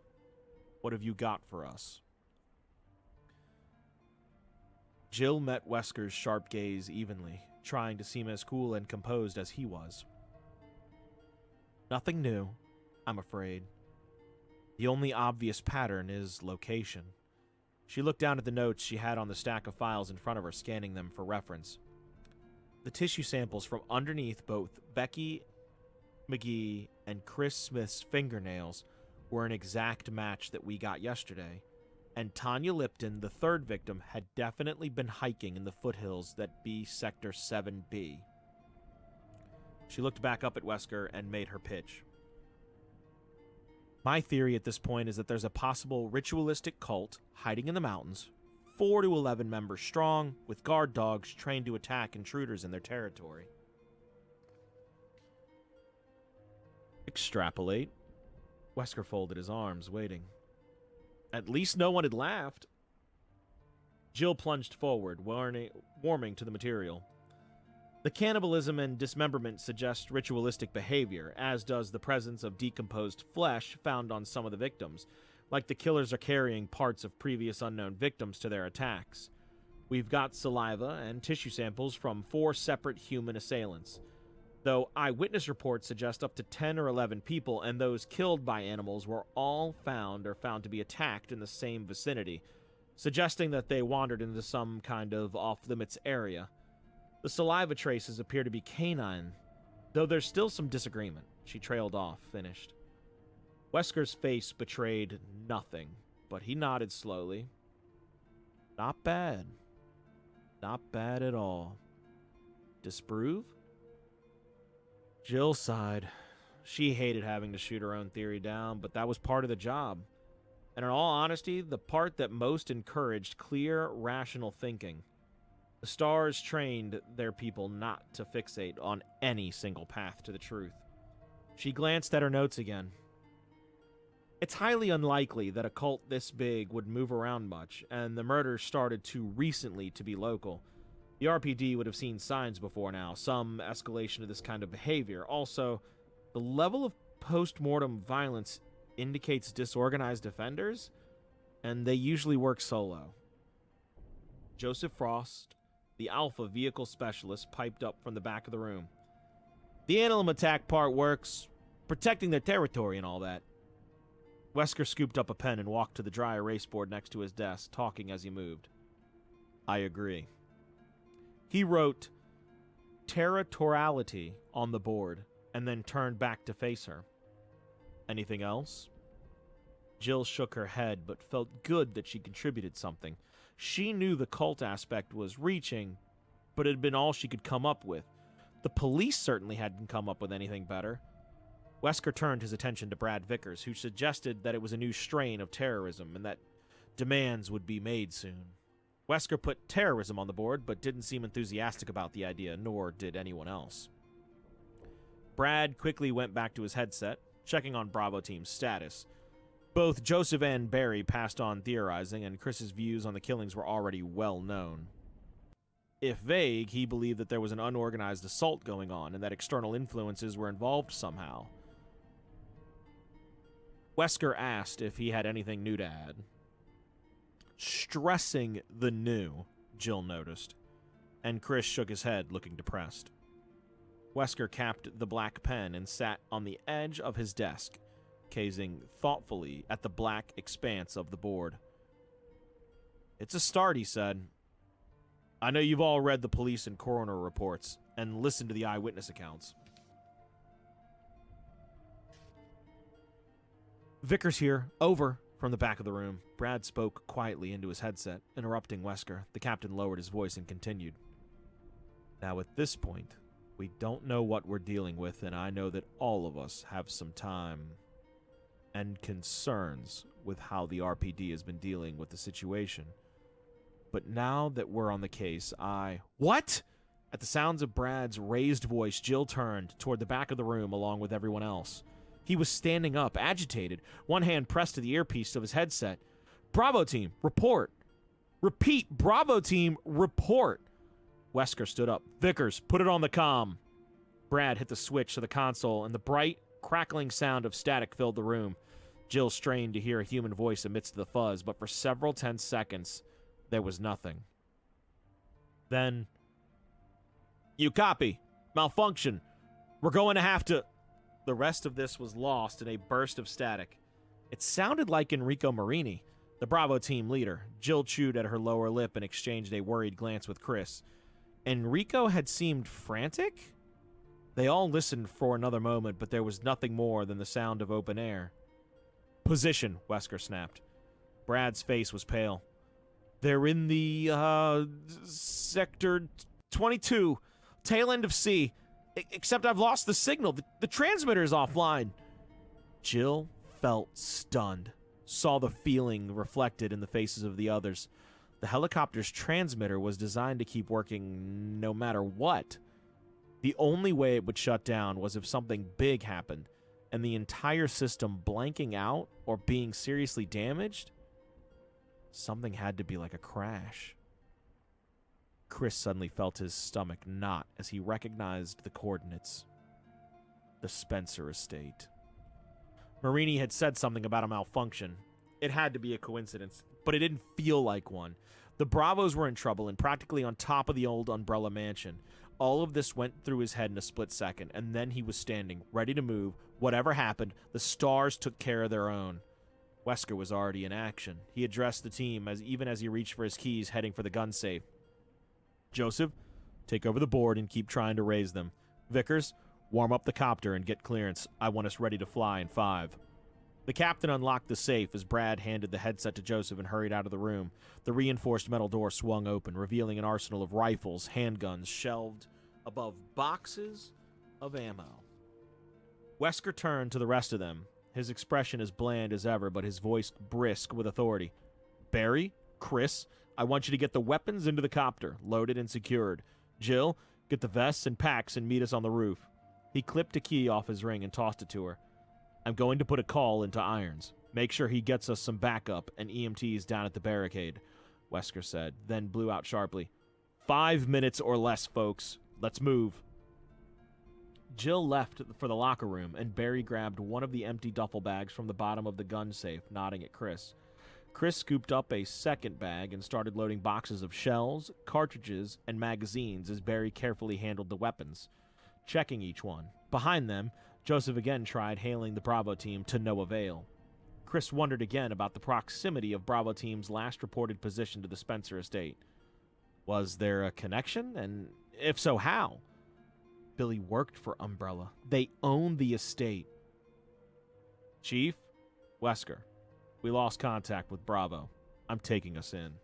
What have you got for us? Jill met Wesker's sharp gaze evenly, trying to seem as cool and composed as he was. Nothing new, I'm afraid. The only obvious pattern is location. She looked down at the notes she had on the stack of files in front of her, scanning them for reference. The tissue samples from underneath both Becky McGee and Chris Smith's fingernails were an exact match that we got yesterday, and Tanya Lipton, the third victim, had definitely been hiking in the foothills that be Sector 7B. She looked back up at Wesker and made her pitch. My theory at this point is that there's a possible ritualistic cult hiding in the mountains, 4 to 11 members strong, with guard dogs trained to attack intruders in their territory. Extrapolate. Wesker folded his arms, waiting. At least no one had laughed. Jill plunged forward, warming to the material. The cannibalism and dismemberment suggest ritualistic behavior, as does the presence of decomposed flesh found on some of the victims, like the killers are carrying parts of previous unknown victims to their attacks. We've got saliva and tissue samples from 4 separate human assailants, though eyewitness reports suggest up to 10 or 11 people, and those killed by animals were all found to be attacked in the same vicinity, suggesting that they wandered into some kind of off-limits area. The saliva traces appear to be canine, though there's still some disagreement. She trailed off, finished. Wesker's face betrayed nothing, but he nodded slowly. Not bad. Not bad at all. Disprove? Jill sighed. She hated having to shoot her own theory down, but that was part of the job. And in all honesty, the part that most encouraged clear, rational thinking. The stars trained their people not to fixate on any single path to the truth. She glanced at her notes again. It's highly unlikely that a cult this big would move around much, and the murders started too recently to be local. The RPD would have seen signs before now, some escalation of this kind of behavior. Also, the level of post-mortem violence indicates disorganized offenders, and they usually work solo. Joseph Frost, the Alpha Vehicle Specialist, piped up from the back of the room. The animal attack part works, protecting their territory and all that. Wesker scooped up a pen and walked to the dry erase board next to his desk, talking as he moved. I agree. He wrote territoriality on the board and then turned back to face her. Anything else? Jill shook her head, but felt good that she contributed something. She knew the cult aspect was reaching, but it had been all she could come up with. The police certainly hadn't come up with anything better. Wesker turned his attention to Brad Vickers, who suggested that it was a new strain of terrorism and that demands would be made soon. Wesker put terrorism on the board, but didn't seem enthusiastic about the idea, nor did anyone else. Brad quickly went back to his headset, checking on Bravo Team's status. Both Joseph and Barry passed on theorizing, and Chris's views on the killings were already well known. If vague, he believed that there was an unorganized assault going on and that external influences were involved somehow. Wesker asked if he had anything new to add. Stressing the new, Jill noticed, and Chris shook his head, looking depressed. Wesker capped the black pen and sat on the edge of his desk, gazing thoughtfully at the black expanse of the board. It's a start, he said. I know you've all read the police and coroner reports and listened to the eyewitness accounts. Vickers here. Over. From the back of the room, Brad spoke quietly into his headset, interrupting Wesker. The captain lowered his voice and continued. Now at this point, we don't know what we're dealing with, and I know that all of us have some time and concerns with how the RPD has been dealing with the situation. But now that we're on the case, What? At the sounds of Brad's raised voice, Jill turned toward the back of the room along with everyone else. He was standing up, agitated, one hand pressed to the earpiece of his headset. Bravo Team, report. Repeat, Bravo Team, report. Wesker stood up. Vickers, put it on the comm. Brad hit the switch to the console, and the bright, crackling sound of static filled the room. Jill strained to hear a human voice amidst the fuzz, but for several tense seconds, there was nothing. Then, you copy. Malfunction. We're going to have to... The rest of this was lost in a burst of static. It sounded like Enrico Marini, the Bravo Team leader. Jill chewed at her lower lip and exchanged a worried glance with Chris. Enrico had seemed frantic? They all listened for another moment, but there was nothing more than the sound of open air. Position, Wesker snapped. Brad's face was pale. "They're in the, Sector 22, tail end of C. Except I've lost the signal. The transmitter is offline." Jill felt stunned, saw the feeling reflected in the faces of the others. The helicopter's transmitter was designed to keep working no matter what. The only way it would shut down was if something big happened, and the entire system blanking out or being seriously damaged? Something had to be like a crash. Chris suddenly felt his stomach knot as he recognized the coordinates. The Spencer estate. Marini had said something about a malfunction. It had to be a coincidence, but it didn't feel like one. The Bravos were in trouble and practically on top of the old Umbrella mansion. All of this went through his head in a split second, and then he was standing, ready to move. Whatever happened, the stars took care of their own. Wesker was already in action. He addressed the team even as he reached for his keys, heading for the gun safe. "Joseph, take over the board and keep trying to raise them. Vickers, warm up the copter and get clearance. I want us ready to fly in 5. The captain unlocked the safe as Brad handed the headset to Joseph and hurried out of the room. The reinforced metal door swung open, revealing an arsenal of rifles, handguns, shelved above boxes of ammo. Wesker turned to the rest of them, his expression as bland as ever, but his voice brisk with authority. "Barry, Chris, I want you to get the weapons into the copter, loaded and secured. Jill, get the vests and packs and meet us on the roof." He clipped a key off his ring and tossed it to her. "I'm going to put a call into Irons. Make sure he gets us some backup and EMTs down at the barricade," Wesker said, then blew out sharply. 5 minutes or less, folks. Let's move." Jill left for the locker room, and Barry grabbed one of the empty duffel bags from the bottom of the gun safe, nodding at Chris. Chris scooped up a second bag and started loading boxes of shells, cartridges, and magazines as Barry carefully handled the weapons, checking each one. Behind them, Joseph again tried hailing the Bravo team to no avail. Chris wondered again about the proximity of Bravo team's last reported position to the Spencer estate. Was there a connection? And if so, how? Billy worked for Umbrella. They owned the estate. "Chief, Wesker, we lost contact with Bravo. I'm taking us in."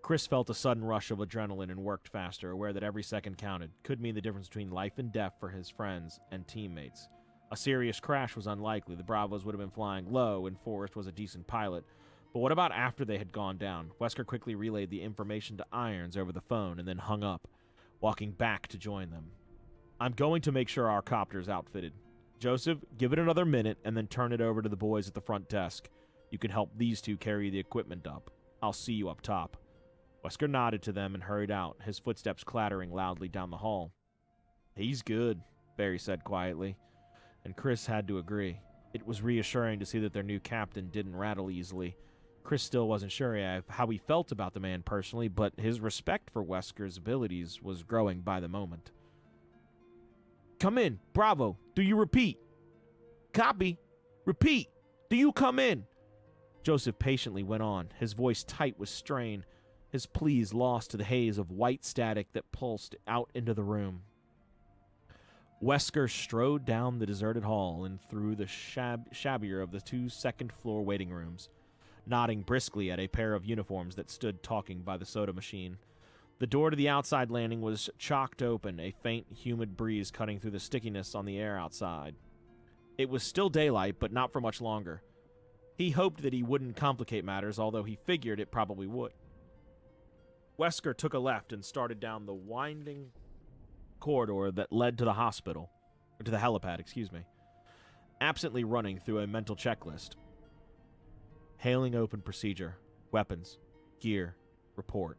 Chris felt a sudden rush of adrenaline and worked faster, aware that every second counted. Could mean the difference between life and death for his friends and teammates. A serious crash was unlikely. The Bravos would have been flying low, and Forrest was a decent pilot. But what about after they had gone down? Wesker quickly relayed the information to Irons over the phone and then hung up, walking back to join them. "I'm going to make sure our copter's outfitted. Joseph, give it another minute and then turn it over to the boys at the front desk. You can help these two carry the equipment up. I'll see you up top." Wesker nodded to them and hurried out, his footsteps clattering loudly down the hall. "He's good," Barry said quietly, and Chris had to agree. It was reassuring to see that their new captain didn't rattle easily. Chris still wasn't sure how he felt about the man personally, but his respect for Wesker's abilities was growing by the moment. "Come in, Bravo. Do you repeat?" "Copy. Repeat. Do you come in?" Joseph patiently went on, his voice tight with strain, his pleas lost to the haze of white static that pulsed out into the room. Wesker strode down the deserted hall and through the shabbier of the 2 second-floor waiting rooms, nodding briskly at a pair of uniforms that stood talking by the soda machine. The door to the outside landing was chalked open, a faint, humid breeze cutting through the stickiness on the air outside. It was still daylight, but not for much longer. He hoped that he wouldn't complicate matters, although he figured it probably would. Wesker took a left and started down the winding corridor that led to the hospital, or to the helipad, absently running through a mental checklist. Hailing open procedure, weapons, gear, report.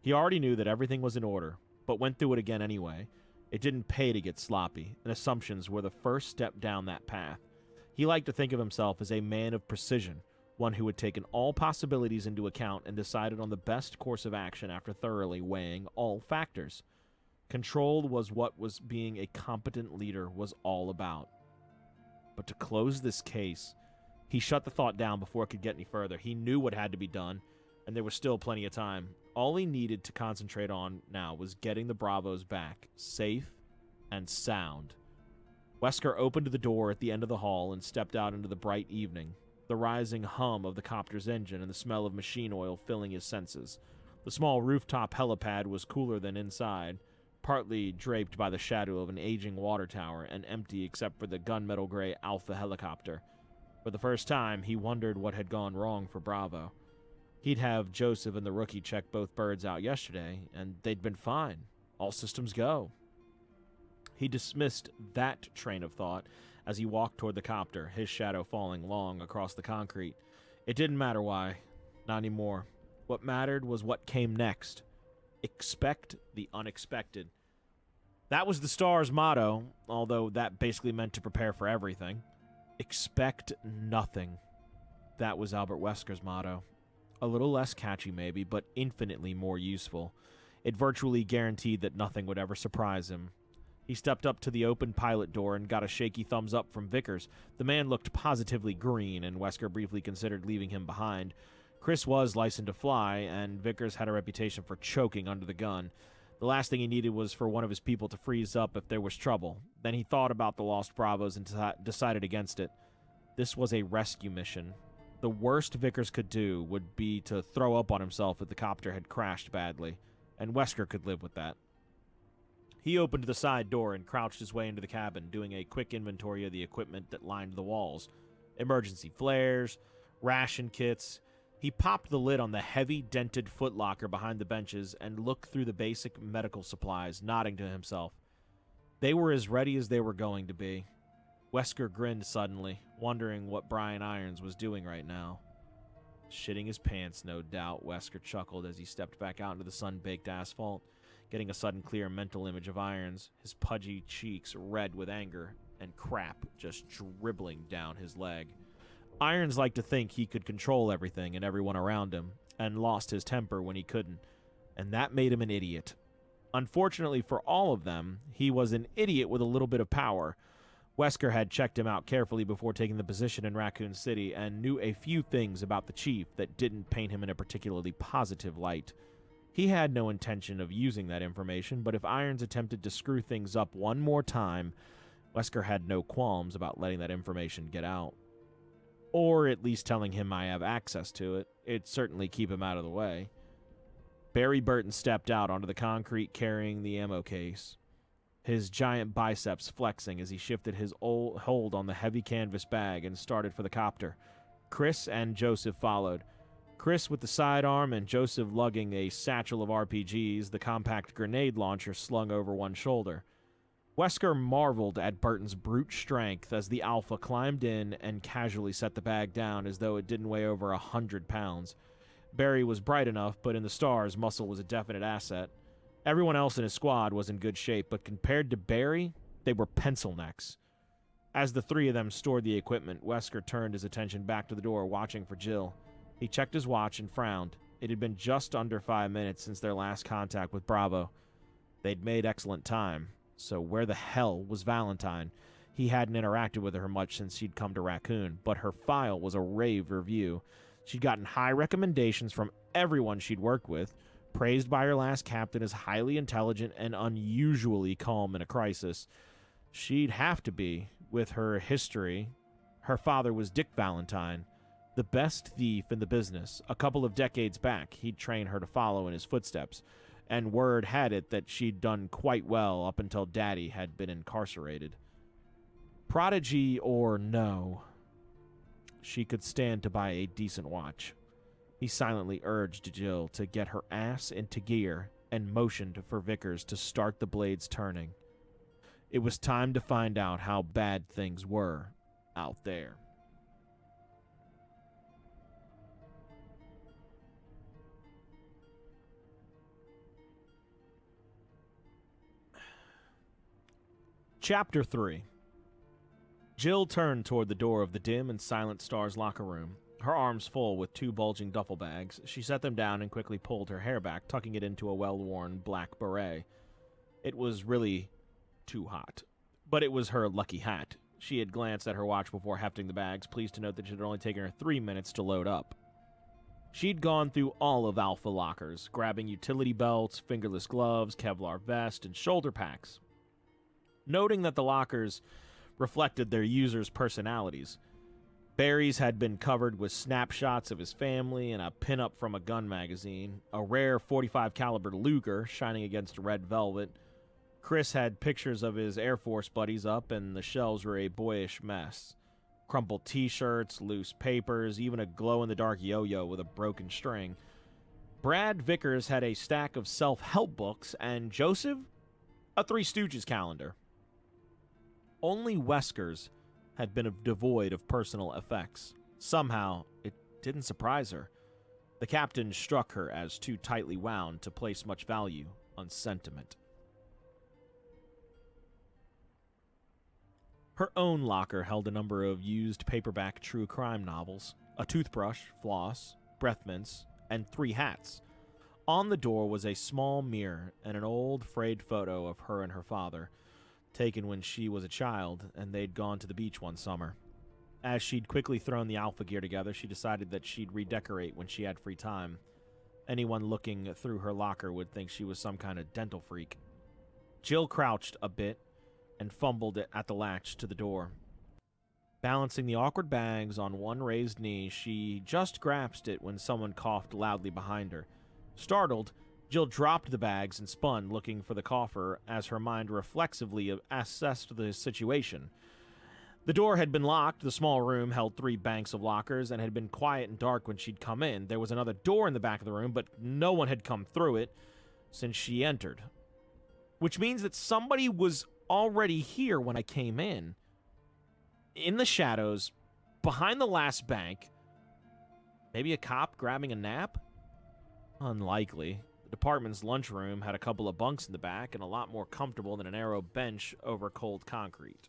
He already knew that everything was in order, but went through it again anyway. It didn't pay to get sloppy, and assumptions were the first step down that path. He liked to think of himself as a man of precision, one who had taken all possibilities into account and decided on the best course of action after thoroughly weighing all factors. Control was what being a competent leader was all about. But to close this case, he shut the thought down before it could get any further. He knew what had to be done, and there was still plenty of time. All he needed to concentrate on now was getting the Bravos back, safe and sound. Wesker opened the door at the end of the hall and stepped out into the bright evening. the rising hum of the copter's engine and the smell of machine oil filling his senses. The small rooftop helipad was cooler than inside, partly draped by the shadow of an aging water tower and empty except for the gunmetal gray Alpha helicopter. For the first time, he wondered what had gone wrong for Bravo. He'd have Joseph and the rookie check both birds out yesterday, and they'd been fine. All systems go. He dismissed that train of thought as he walked toward the copter, his shadow falling long across the concrete. It didn't matter why. Not anymore. What mattered was what came next. Expect the unexpected. That was the Star's motto, although that basically meant to prepare for everything. Expect nothing. That was Albert Wesker's motto. A little less catchy maybe, but infinitely more useful. It virtually guaranteed that nothing would ever surprise him. He stepped up to the open pilot door and got a shaky thumbs up from Vickers. The man looked positively green, and Wesker briefly considered leaving him behind. Chris was licensed to fly, and Vickers had a reputation for choking under the gun. The last thing he needed was for one of his people to freeze up if there was trouble. Then he thought about the lost Bravos and decided against it. This was a rescue mission. The worst Vickers could do would be to throw up on himself if the copter had crashed badly, and Wesker could live with that. He opened the side door and crouched his way into the cabin, doing a quick inventory of the equipment that lined the walls. Emergency flares, ration kits. He popped the lid on the heavy, dented footlocker behind the benches and looked through the basic medical supplies, nodding to himself. They were as ready as they were going to be. Wesker grinned suddenly, wondering what Brian Irons was doing right now. Shitting his pants, no doubt, Wesker chuckled as he stepped back out into the sun-baked asphalt, getting a sudden clear mental image of Irons, his pudgy cheeks red with anger, and crap just dribbling down his leg. Irons liked to think he could control everything and everyone around him, and lost his temper when he couldn't, and that made him an idiot. Unfortunately for all of them, he was an idiot with a little bit of power. Wesker had checked him out carefully before taking the position in Raccoon City and knew a few things about the chief that didn't paint him in a particularly positive light. He had no intention of using that information, but if Irons attempted to screw things up one more time, Wesker had no qualms about letting that information get out. Or at least telling him I have access to it. It'd certainly keep him out of the way. Barry Burton stepped out onto the concrete carrying the ammo case, his giant biceps flexing as he shifted his hold on the heavy canvas bag and started for the copter. Chris and Joseph followed. Chris with the sidearm and Joseph lugging a satchel of RPGs, the compact grenade launcher slung over one shoulder. Wesker marveled at Burton's brute strength as the Alpha climbed in and casually set the bag down as though it didn't weigh over 100 pounds. Barry was bright enough, but in the stars, muscle was a definite asset. Everyone else in his squad was in good shape, but compared to Barry, they were pencil necks. As the three of them stored the equipment, Wesker turned his attention back to the door, watching for Jill. He checked his watch and frowned. It had been just under 5 minutes since their last contact with Bravo. They'd made excellent time. So where the hell was Valentine? He hadn't interacted with her much since she'd come to Raccoon, but her file was a rave review. She'd gotten high recommendations from everyone she'd worked with, praised by her last captain as highly intelligent and unusually calm in a crisis. She'd have to be, with her history. Her father was Dick Valentine, the best thief in the business. A couple of decades back, he'd trained her to follow in his footsteps, and word had it that she'd done quite well up until Daddy had been incarcerated. Prodigy or no, she could stand to buy a decent watch. He silently urged Jill to get her ass into gear and motioned for Vickers to start the blades turning. It was time to find out how bad things were out there. Chapter 3. Jill turned toward the door of the dim and silent Star's locker room. Her arms full with 2 bulging duffel bags, she set them down and quickly pulled her hair back, tucking it into a well-worn black beret. It was really too hot. But it was her lucky hat. She had glanced at her watch before hefting the bags, pleased to note that it had only taken her 3 minutes to load up. She'd gone through all of Alpha lockers, grabbing utility belts, fingerless gloves, Kevlar vest, and shoulder packs. Noting that the lockers reflected their users' personalities, Barry's had been covered with snapshots of his family and a pinup from a gun magazine, a rare .45 caliber Luger shining against red velvet. Chris had pictures of his Air Force buddies up, and the shelves were a boyish mess. Crumpled t-shirts, loose papers, even a glow-in-the-dark yo-yo with a broken string. Brad Vickers had a stack of self-help books, and Joseph, a Three Stooges calendar. Only Wesker's had been devoid of personal effects. Somehow, it didn't surprise her. The captain struck her as too tightly wound to place much value on sentiment. Her own locker held a number of used paperback true crime novels, a toothbrush, floss, breath mints, and 3 hats. On the door was a small mirror and an old frayed photo of her and her father, taken when she was a child and they'd gone to the beach one summer. As she'd quickly thrown the Alpha gear together, she decided that she'd redecorate when she had free time. Anyone looking through her locker would think she was some kind of dental freak. Jill crouched a bit and fumbled at the latch to the door. Balancing the awkward bags on one raised knee, she just grasped it when someone coughed loudly behind her. Startled, Jill dropped the bags and spun, looking for the cougher as her mind reflexively assessed the situation. The door had been locked. The small room held 3 banks of lockers and had been quiet and dark when she'd come in. There was another door in the back of the room, but no one had come through it since she entered. Which means that somebody was already here when I came in. In the shadows, behind the last bank. Maybe a cop grabbing a nap? Unlikely. The department's lunchroom had a couple of bunks in the back and a lot more comfortable than a narrow bench over cold concrete.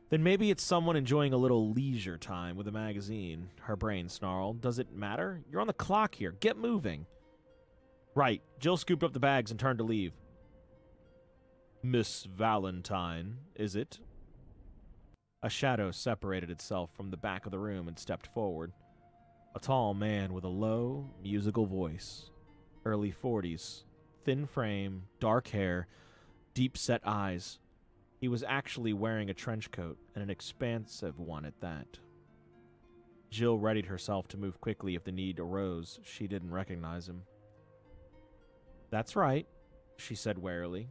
Then maybe it's someone enjoying a little leisure time with a magazine, her brain snarled. Does it matter? You're on the clock here. Get moving. Right. Jill scooped up the bags and turned to leave. Miss Valentine, is it? A shadow separated itself from the back of the room and stepped forward. A tall man with a low, musical voice. Early 40s. Thin frame, dark hair, deep-set eyes. He was actually wearing a trench coat, and an expansive one at that. Jill readied herself to move quickly if the need arose. She didn't recognize him. That's right, she said warily.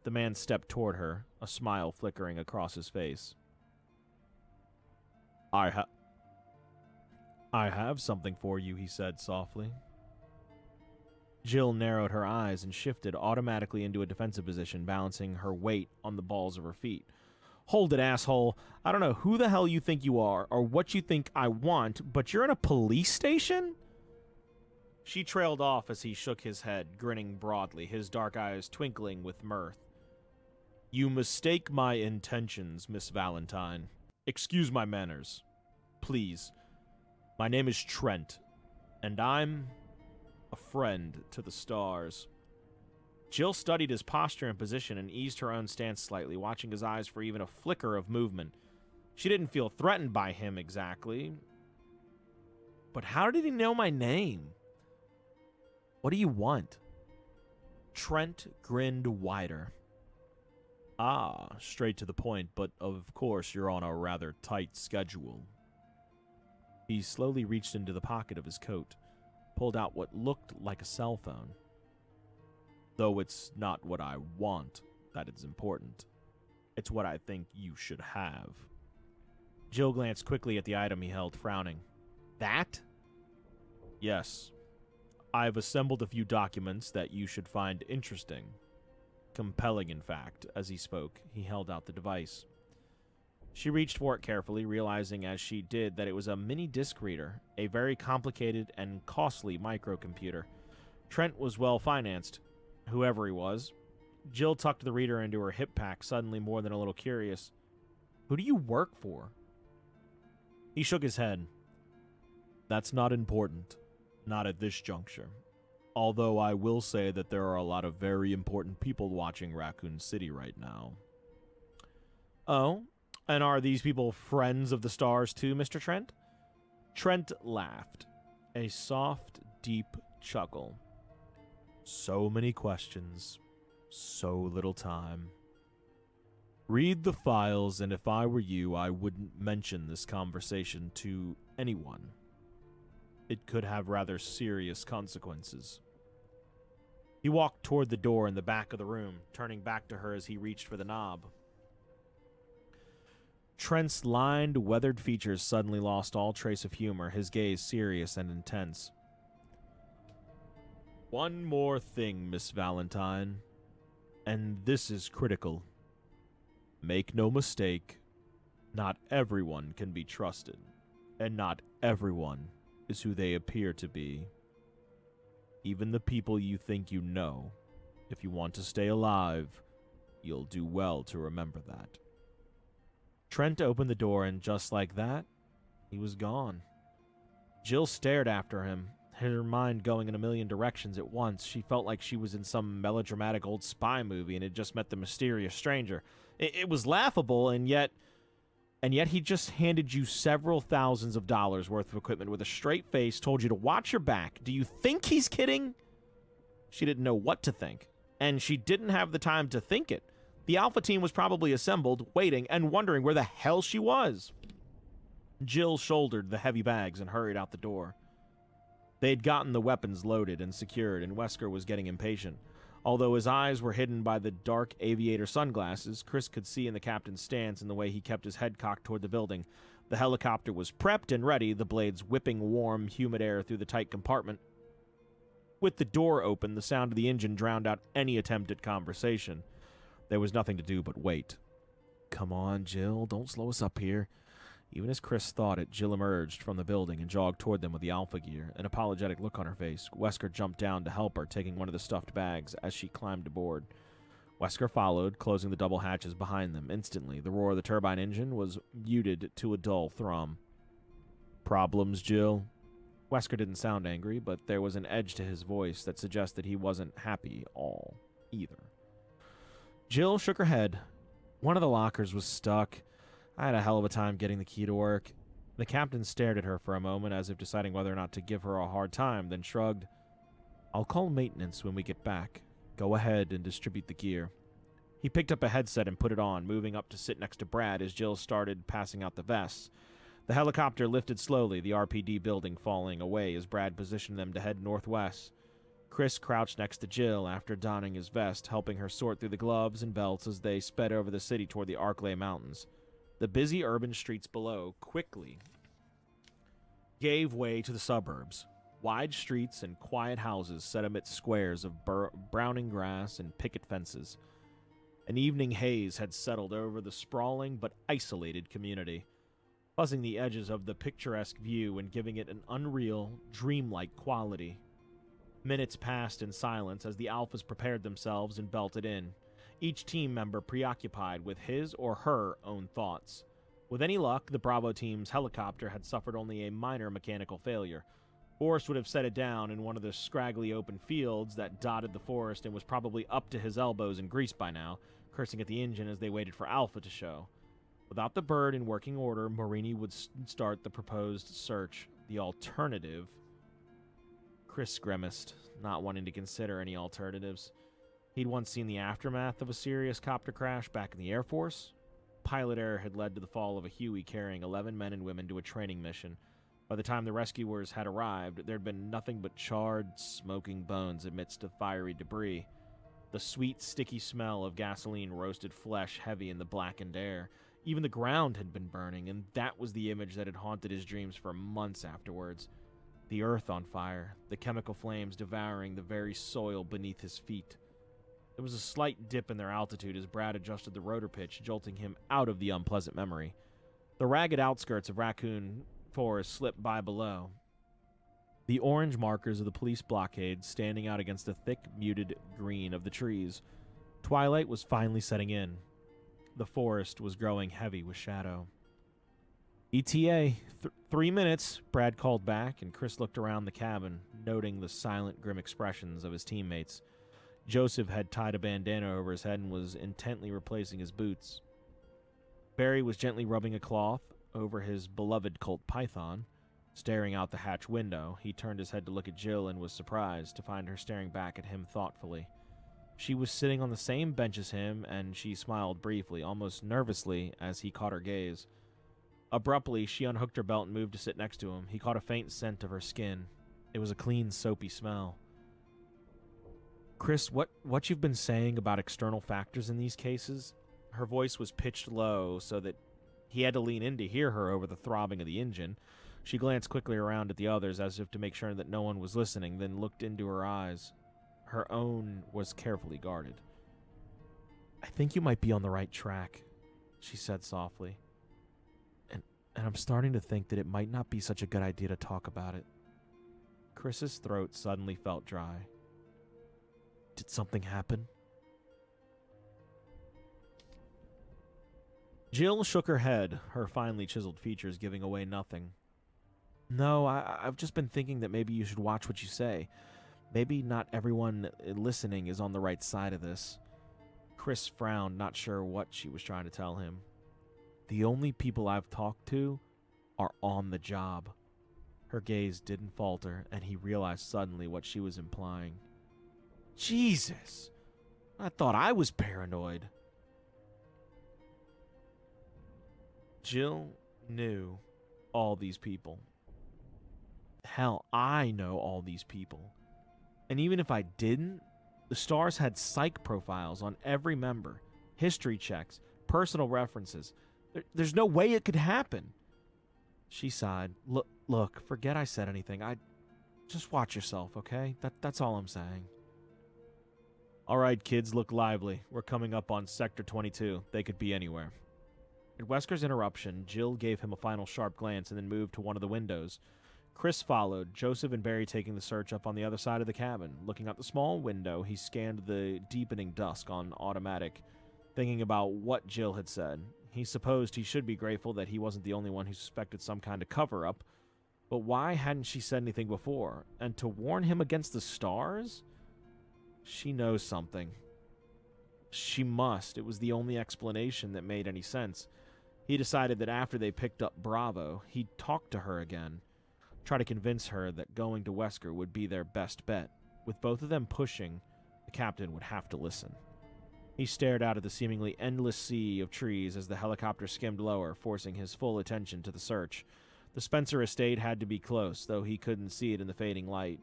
The man stepped toward her, a smile flickering across his face. I have something for you, he said softly. Jill narrowed her eyes and shifted automatically into a defensive position, balancing her weight on the balls of her feet. Hold it, asshole. I don't know who the hell you think you are or what you think I want, but you're in a police station? She trailed off as he shook his head, grinning broadly, his dark eyes twinkling with mirth. You mistake my intentions, Miss Valentine. Excuse my manners. Please. My name is Trent, and I'm a friend to the stars. Jill studied his posture and position and eased her own stance slightly, watching his eyes for even a flicker of movement. She didn't feel threatened by him exactly. But how did he know my name? What do you want? Trent grinned wider. Ah, straight to the point, but of course you're on a rather tight schedule. He slowly reached into the pocket of his coat, pulled out what looked like a cell phone. Though it's not what I want that is important. It's what I think you should have. Jill glanced quickly at the item he held, frowning. That? Yes. I've assembled a few documents that you should find interesting. Compelling, in fact. As he spoke, he held out the device. She reached for it carefully, realizing as she did that it was a mini disc reader, a very complicated and costly microcomputer. Trent was well financed, whoever he was. Jill tucked the reader into her hip pack, suddenly more than a little curious. Who do you work for? He shook his head. That's not important. Not at this juncture. Although I will say that there are a lot of very important people watching Raccoon City right now. Oh? And are these people friends of the stars too, Mr. Trent? Trent laughed. A soft, deep chuckle. So many questions. So little time. Read the files, and if I were you, I wouldn't mention this conversation to anyone. It could have rather serious consequences. He walked toward the door in the back of the room, turning back to her as he reached for the knob. Trent's lined, weathered features suddenly lost all trace of humor, his gaze serious and intense. One more thing, Miss Valentine, and this is critical. Make no mistake, not everyone can be trusted, and not everyone is who they appear to be. Even the people you think you know, if you want to stay alive, you'll do well to remember that. Trent opened the door, and just like that, he was gone. Jill stared after him, her mind going in a million directions at once. She felt like she was in some melodramatic old spy movie and had just met the mysterious stranger. It was laughable, and yet he just handed you several thousands of dollars worth of equipment with a straight face, told you to watch your back. Do you think he's kidding? She didn't know what to think, and she didn't have the time to think it. The Alpha team was probably assembled, waiting, and wondering where the hell she was. Jill shouldered the heavy bags and hurried out the door. They had gotten the weapons loaded and secured, and Wesker was getting impatient. Although his eyes were hidden by the dark aviator sunglasses, Chris could see in the captain's stance and the way he kept his head cocked toward the building. The helicopter was prepped and ready, the blades whipping warm, humid air through the tight compartment. With the door open, the sound of the engine drowned out any attempt at conversation. There was nothing to do but wait. Come on, Jill, don't slow us up here. Even as Chris thought it, Jill emerged from the building and jogged toward them with the Alpha gear, an apologetic look on her face. Wesker jumped down to help her, taking one of the stuffed bags as she climbed aboard. Wesker followed, closing the double hatches behind them. Instantly, the roar of the turbine engine was muted to a dull thrum. Problems, Jill? Wesker didn't sound angry, but there was an edge to his voice that suggested he wasn't happy all either. Jill shook her head. One of the lockers was stuck. I had a hell of a time getting the key to work. The captain stared at her for a moment as if deciding whether or not to give her a hard time, then shrugged. I'll call maintenance when we get back. Go ahead and distribute the gear. He picked up a headset and put it on, moving up to sit next to Brad as Jill started passing out the vests. The helicopter lifted slowly, the RPD building falling away as Brad positioned them to head northwest. Chris crouched next to Jill after donning his vest, helping her sort through the gloves and belts as they sped over the city toward the Arklay Mountains. The busy urban streets below quickly gave way to the suburbs. Wide streets and quiet houses set amidst squares of browning grass and picket fences. An evening haze had settled over the sprawling but isolated community, buzzing the edges of the picturesque view and giving it an unreal, dreamlike quality. Minutes passed in silence as the Alphas prepared themselves and belted in, each team member preoccupied with his or her own thoughts. With any luck, the Bravo team's helicopter had suffered only a minor mechanical failure. Forrest would have set it down in one of the scraggly open fields that dotted the forest and was probably up to his elbows in grease by now, cursing at the engine as they waited for Alpha to show. Without the bird in working order, Marini would start the proposed search. The alternative... Chris grimaced, not wanting to consider any alternatives. He'd once seen the aftermath of a serious copter crash back in the Air Force. Pilot error had led to the fall of a Huey carrying 11 men and women to a training mission. By the time the rescuers had arrived, there'd been nothing but charred, smoking bones amidst the fiery debris. The sweet, sticky smell of gasoline roasted flesh heavy in the blackened air. Even the ground had been burning, and that was the image that had haunted his dreams for months afterwards. The earth on fire, the chemical flames devouring the very soil beneath his feet. There was a slight dip in their altitude as Brad adjusted the rotor pitch, jolting him out of the unpleasant memory. The ragged outskirts of Raccoon Forest slipped by below, the orange markers of the police blockade standing out against the thick, muted green of the trees. Twilight was finally setting in. The forest was growing heavy with shadow. ETA, 3 minutes, Brad called back, and Chris looked around the cabin, noting the silent, grim expressions of his teammates. Joseph had tied a bandana over his head and was intently replacing his boots. Barry was gently rubbing a cloth over his beloved Colt Python. Staring out the hatch window, he turned his head to look at Jill and was surprised to find her staring back at him thoughtfully. She was sitting on the same bench as him, and she smiled briefly, almost nervously, as he caught her gaze. Abruptly, she unhooked her belt and moved to sit next to him. He caught a faint scent of her skin. It was a clean, soapy smell. Chris, what you've been saying about external factors in these cases? Her voice was pitched low so that he had to lean in to hear her over the throbbing of the engine. She glanced quickly around at the others as if to make sure that no one was listening, then looked into her eyes. Her own was carefully guarded. I think you might be on the right track, she said softly. And I'm starting to think that it might not be such a good idea to talk about it. Chris's throat suddenly felt dry. Did something happen? Jill shook her head, her finely chiseled features giving away nothing. No, I've just been thinking that maybe you should watch what you say. Maybe not everyone listening is on the right side of this. Chris frowned, not sure what she was trying to tell him. The only people I've talked to are on the job. Her gaze didn't falter, and he realized suddenly what she was implying. Jesus! I thought I was paranoid. Jill knew all these people. Hell, I know all these people. And even if I didn't, the stars had psych profiles on every member, history checks, personal references. There's no way it could happen. She sighed. Look, forget I said anything. Just watch yourself, okay? That's all I'm saying. All right, kids, look lively. We're coming up on Sector 22. They could be anywhere. At Wesker's interruption, Jill gave him a final sharp glance and then moved to one of the windows. Chris followed, Joseph and Barry taking the search up on the other side of the cabin. Looking out the small window, he scanned the deepening dusk on automatic, thinking about what Jill had said. He supposed he should be grateful that he wasn't the only one who suspected some kind of cover-up, but why hadn't she said anything before? And to warn him against the stars? She knows something. She must. It was the only explanation that made any sense. He decided that after they picked up Bravo, he'd talk to her again, try to convince her that going to Wesker would be their best bet. With both of them pushing, the captain would have to listen. He stared out at the seemingly endless sea of trees as the helicopter skimmed lower, forcing his full attention to the search. The Spencer estate had to be close, though he couldn't see it in the fading light.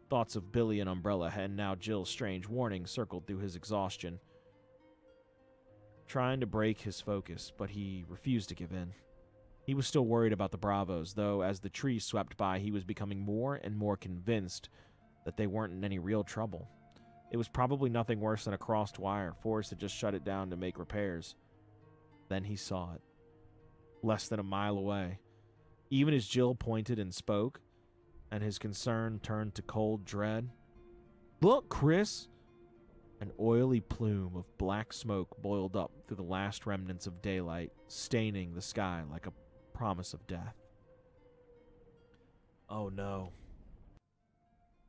Thoughts of Billy and Umbrella and now Jill's strange warning circled through his exhaustion, trying to break his focus, but he refused to give in. He was still worried about the Bravos, though as the trees swept by, he was becoming more and more convinced that they weren't in any real trouble. It was probably nothing worse than a crossed wire. Forrest had just shut it down to make repairs. Then he saw it, less than a mile away. Even as Jill pointed and spoke, and his concern turned to cold dread. Look, Chris! An oily plume of black smoke boiled up through the last remnants of daylight, staining the sky like a promise of death. Oh no.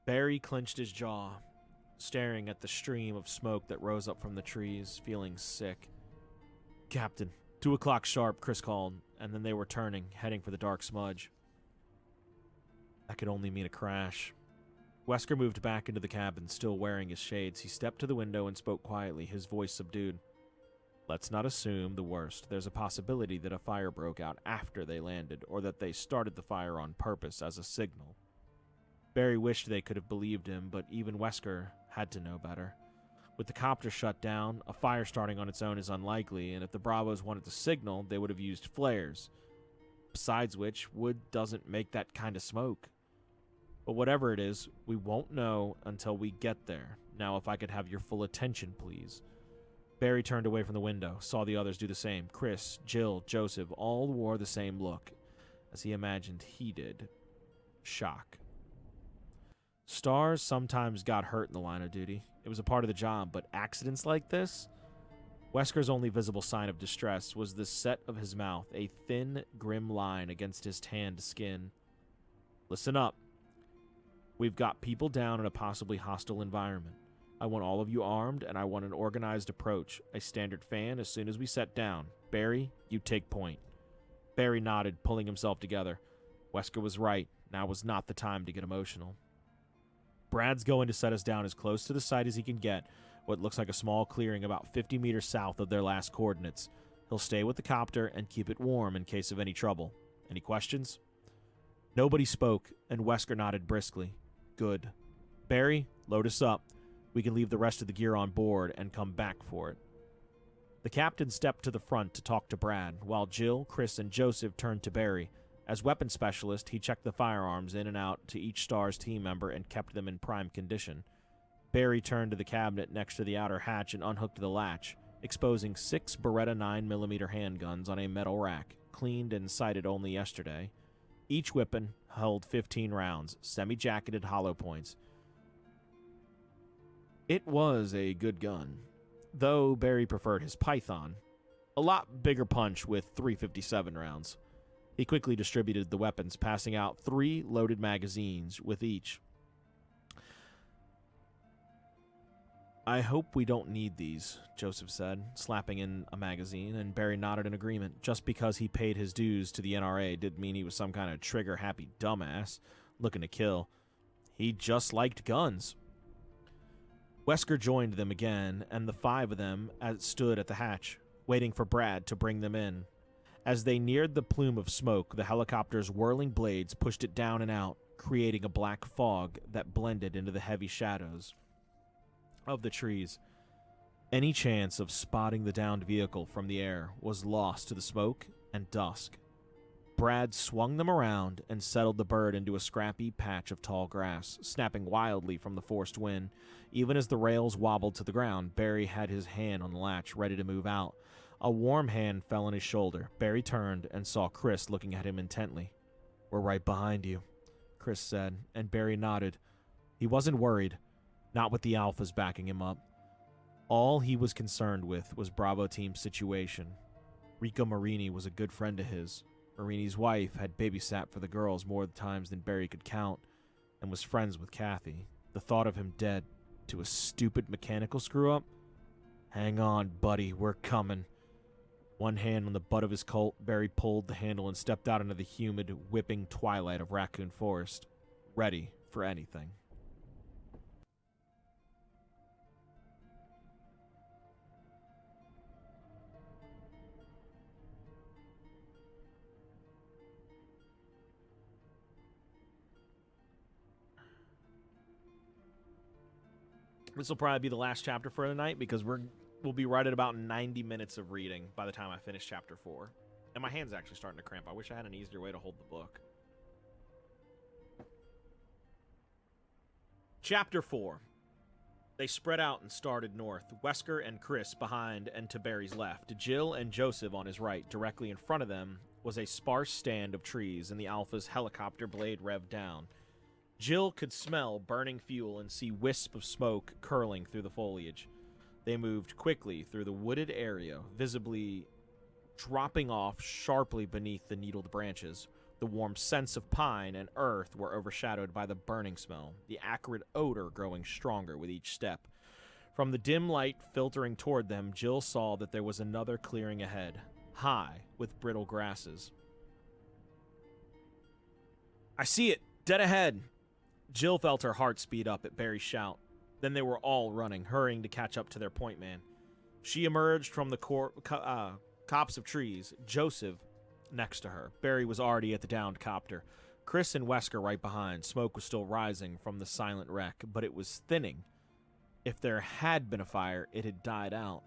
Barry clenched his jaw, staring at the stream of smoke that rose up from the trees, feeling sick. Captain, 2 o'clock sharp, Chris called, and then they were turning, heading for the dark smudge. That could only mean a crash. Wesker moved back into the cabin, still wearing his shades. He stepped to the window and spoke quietly, his voice subdued. Let's not assume the worst. There's a possibility that a fire broke out after they landed, or that they started the fire on purpose as a signal. Barry wished they could have believed him, but even Wesker had to know better. With the copter shut down, a fire starting on its own is unlikely, and if the Bravos wanted to signal, they would have used flares. Besides which, wood doesn't make that kind of smoke. But whatever it is, we won't know until we get there. Now, if I could have your full attention, please. Barry turned away from the window, saw the others do the same. Chris, Jill, Joseph all wore the same look, as he imagined he did. Shock. Stars sometimes got hurt in the line of duty. It was a part of the job, but accidents like this? Wesker's only visible sign of distress was the set of his mouth, a thin, grim line against his tanned skin. Listen up. We've got people down in a possibly hostile environment. I want all of you armed, and I want an organized approach. A standard fan as soon as we set down. Barry, you take point. Barry nodded, pulling himself together. Wesker was right. Now was not the time to get emotional. Brad's going to set us down as close to the site as he can get. what looks like a small clearing about 50 meters south of their last coordinates. He'll stay with the copter and keep it warm in case of any trouble. Any questions? Nobody spoke, and Wesker nodded briskly. Good. Barry, load us up. We can leave the rest of the gear on board and come back for it. The captain stepped to the front to talk to Brad, while Jill, Chris, and Joseph turned to Barry. As weapons specialist, he checked the firearms in and out to each STARS team member and kept them in prime condition. Barry turned to the cabinet next to the outer hatch and unhooked the latch, exposing 6 Beretta 9mm handguns on a metal rack, cleaned and sighted only yesterday. Each weapon held 15 rounds, semi-jacketed hollow points. It was a good gun, though Barry preferred his Python. A lot bigger punch with 357 rounds. He quickly distributed the weapons, passing out 3 loaded magazines with each. I hope we don't need these, Joseph said, slapping in a magazine, and Barry nodded in agreement. Just because he paid his dues to the NRA didn't mean he was some kind of trigger-happy dumbass looking to kill. He just liked guns. Wesker joined them again, and the 5 of them stood at the hatch, waiting for Brad to bring them in. As they neared the plume of smoke, the helicopter's whirling blades pushed it down and out, creating a black fog that blended into the heavy shadows of the trees. Any chance of spotting the downed vehicle from the air was lost to the smoke and dusk. Brad swung them around and settled the bird into a scrappy patch of tall grass, snapping wildly from the forced wind. Even as the rails wobbled to the ground, Barry had his hand on the latch, ready to move out. A warm hand fell on his shoulder. Barry turned and saw Chris looking at him intently. "We're right behind you," Chris said, and Barry nodded. He wasn't worried, not with the Alphas backing him up. All he was concerned with was Bravo Team's situation. Rico Marini was a good friend of his. Marini's wife had babysat for the girls more times than Barry could count, and was friends with Kathy. The thought of him dead to a stupid mechanical screw-up? Hang on, buddy, we're coming. One hand on the butt of his Colt, Barry pulled the handle and stepped out into the humid, whipping twilight of Raccoon Forest, ready for anything. This will probably be the last chapter for the night because we'll be right at about 90 minutes of reading by the time I finish chapter 4. And my hand's actually starting to cramp. I wish I had an easier way to hold the book. Chapter 4. They spread out and started north, Wesker and Chris behind and to Barry's left, Jill and Joseph on his right. Directly in front of them was a sparse stand of trees, and the Alpha's helicopter blade revved down. Jill could smell burning fuel and see wisps of smoke curling through the foliage. They moved quickly through the wooded area, visibly dropping off sharply beneath the needled branches. The warm scents of pine and earth were overshadowed by the burning smell, the acrid odor growing stronger with each step. From the dim light filtering toward them, Jill saw that there was another clearing ahead, high with brittle grasses. "I see it, dead ahead." Jill felt her heart speed up at Barry's shout. Then they were all running, hurrying to catch up to their point man. She emerged from the copse of trees, Joseph next to her. Barry was already at the downed copter. Chris and Wesker right behind. Smoke was still rising from the silent wreck, but it was thinning. If there had been a fire, it had died out.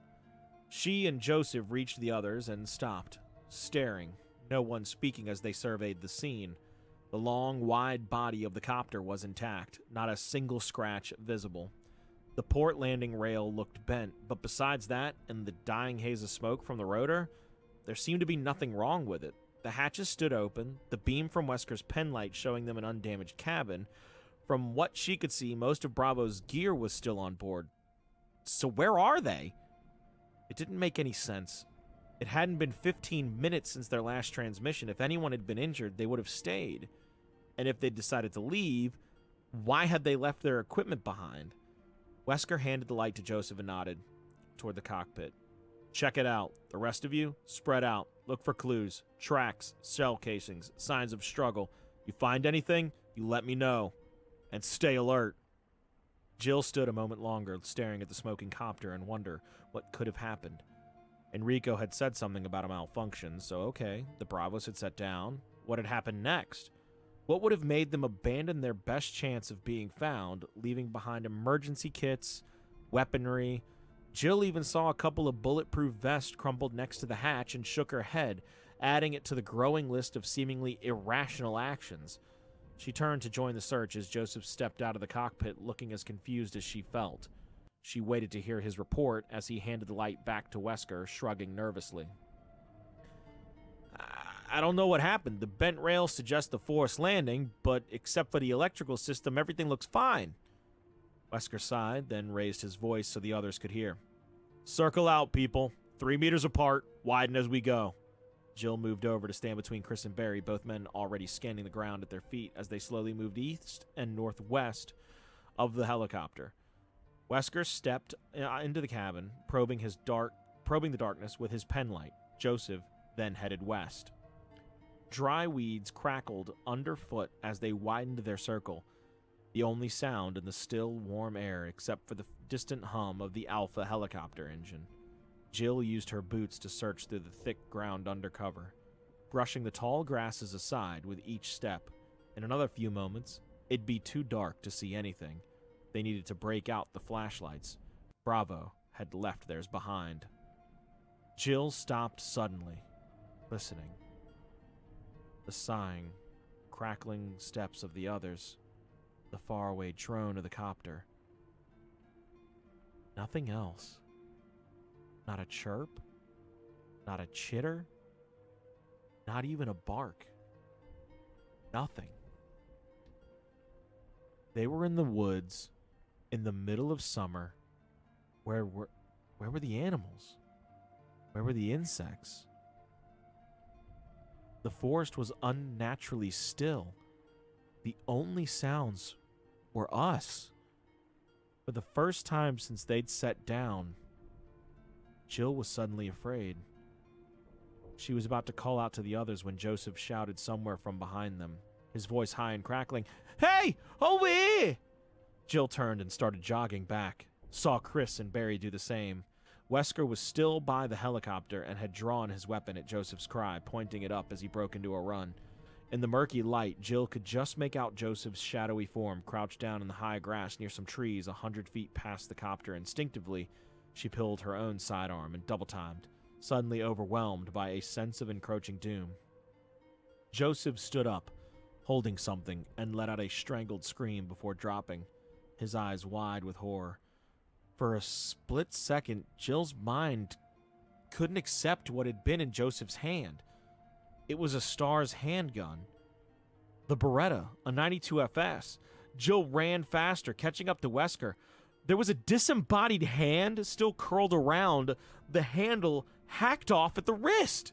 She and Joseph reached the others and stopped, staring, no one speaking as they surveyed the scene. The long, wide body of the copter was intact, not a single scratch visible. The port landing rail looked bent, but besides that and the dying haze of smoke from the rotor, there seemed to be nothing wrong with it. The hatches stood open, the beam from Wesker's penlight showing them an undamaged cabin. From what she could see, most of Bravo's gear was still on board. So where are they? It didn't make any sense. It hadn't been 15 minutes since their last transmission. If anyone had been injured, they would have stayed. And if they'd decided to leave, why had they left their equipment behind? Wesker handed the light to Joseph and nodded toward the cockpit. "Check it out. The rest of you, spread out. Look for clues, tracks, shell casings, signs of struggle. You find anything, you let me know. And stay alert." Jill stood a moment longer, staring at the smoking copter and wonder what could have happened. Enrico had said something about a malfunction, so okay, the Bravos had set down. What had happened next? What would have made them abandon their best chance of being found, leaving behind emergency kits, weaponry? Jill even saw a couple of bulletproof vests crumpled next to the hatch and shook her head, adding it to the growing list of seemingly irrational actions. She turned to join the search as Joseph stepped out of the cockpit, looking as confused as she felt. She waited to hear his report as he handed the light back to Wesker, shrugging nervously. I don't know what happened. The bent rails suggest a forced landing, but except for the electrical system, everything looks fine. Wesker sighed, then raised his voice so the others could hear. Circle out, people. 3 meters apart, widen as we go. Jill moved over to stand between Chris and Barry, both men already scanning the ground at their feet as they slowly moved east and northwest of the helicopter. Wesker stepped into the cabin, probing the darkness with his penlight. Joseph then headed west. Dry weeds crackled underfoot as they widened their circle, the only sound in the still, warm air except for the distant hum of the Alpha helicopter engine. Jill used her boots to search through the thick ground undercover, brushing the tall grasses aside with each step. In another few moments, it'd be too dark to see anything. They needed to break out the flashlights. Bravo had left theirs behind. Jill stopped suddenly, listening. The sighing, crackling steps of the others, the faraway drone of the copter. Nothing else. Not a chirp, not a chitter, not even a bark. Nothing. They were in the woods, in the middle of summer. Where were the animals? Where were the insects? The forest was unnaturally still. The only sounds were us. For the first time since they'd sat down, Jill was suddenly afraid. She was about to call out to the others when Joseph shouted somewhere from behind them, his voice high and crackling. Hey, over here! Jill turned and started jogging back, saw Chris and Barry do the same. Wesker was still by the helicopter and had drawn his weapon at Joseph's cry, pointing it up as he broke into a run. In the murky light, Jill could just make out Joseph's shadowy form crouched down in the high grass near some trees 100 feet past the copter. Instinctively, she pulled her own sidearm and double-timed, suddenly overwhelmed by a sense of encroaching doom. Joseph stood up, holding something, and let out a strangled scream before dropping, his eyes wide with horror. For a split second, Jill's mind couldn't accept what had been in Joseph's hand. It was a Star's handgun. The Beretta, a 92 FS. Jill ran faster, catching up to Wesker. There was a disembodied hand still curled around, the handle hacked off at the wrist.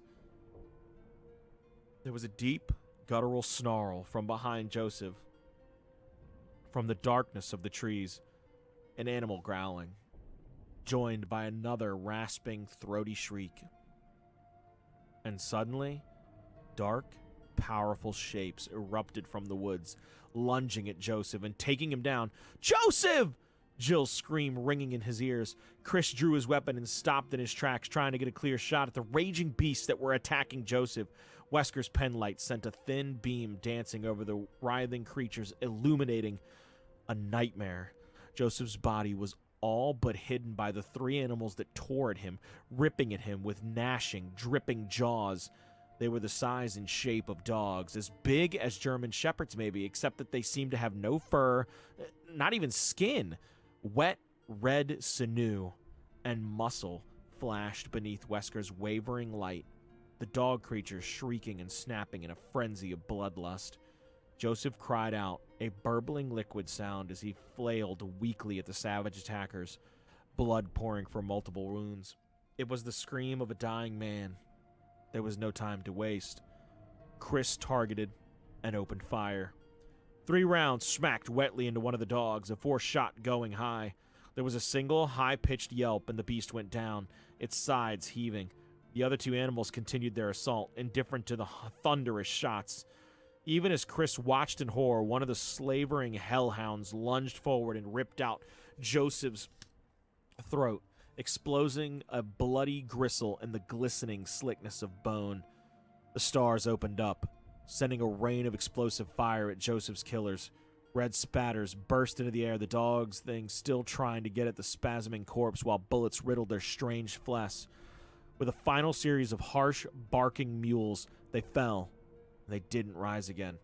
There was a deep, guttural snarl from behind Joseph. From the darkness of the trees, an animal growling, joined by another rasping, throaty shriek. And suddenly, dark, powerful shapes erupted from the woods, lunging at Joseph and taking him down. Joseph! Jill's scream ringing in his ears. Chris drew his weapon and stopped in his tracks, trying to get a clear shot at the raging beasts that were attacking Joseph. Wesker's penlight sent a thin beam dancing over the writhing creatures, illuminating a nightmare. Joseph's body was all but hidden by the 3 animals that tore at him, ripping at him with gnashing, dripping jaws. They were the size and shape of dogs, as big as German shepherds maybe, except that they seemed to have no fur, not even skin. Wet, red sinew and muscle flashed beneath Wesker's wavering light, the dog creatures shrieking and snapping in a frenzy of bloodlust. Joseph cried out, a burbling liquid sound as he flailed weakly at the savage attackers, blood pouring from multiple wounds. It was the scream of a dying man. There was no time to waste. Chris targeted and opened fire. 3 rounds smacked wetly into one of the dogs, a 4th shot going high. There was a single high-pitched yelp, and the beast went down, its sides heaving. The other 2 animals continued their assault, indifferent to the thunderous shots. Even as Chris watched in horror, one of the slavering hellhounds lunged forward and ripped out Joseph's throat, exposing a bloody gristle and the glistening slickness of bone. The stars opened up, sending a rain of explosive fire at Joseph's killers. Red spatters burst into the air, the dogs things still trying to get at the spasming corpse while bullets riddled their strange flesh. With a final series of harsh, barking mules, they fell, and they didn't rise again.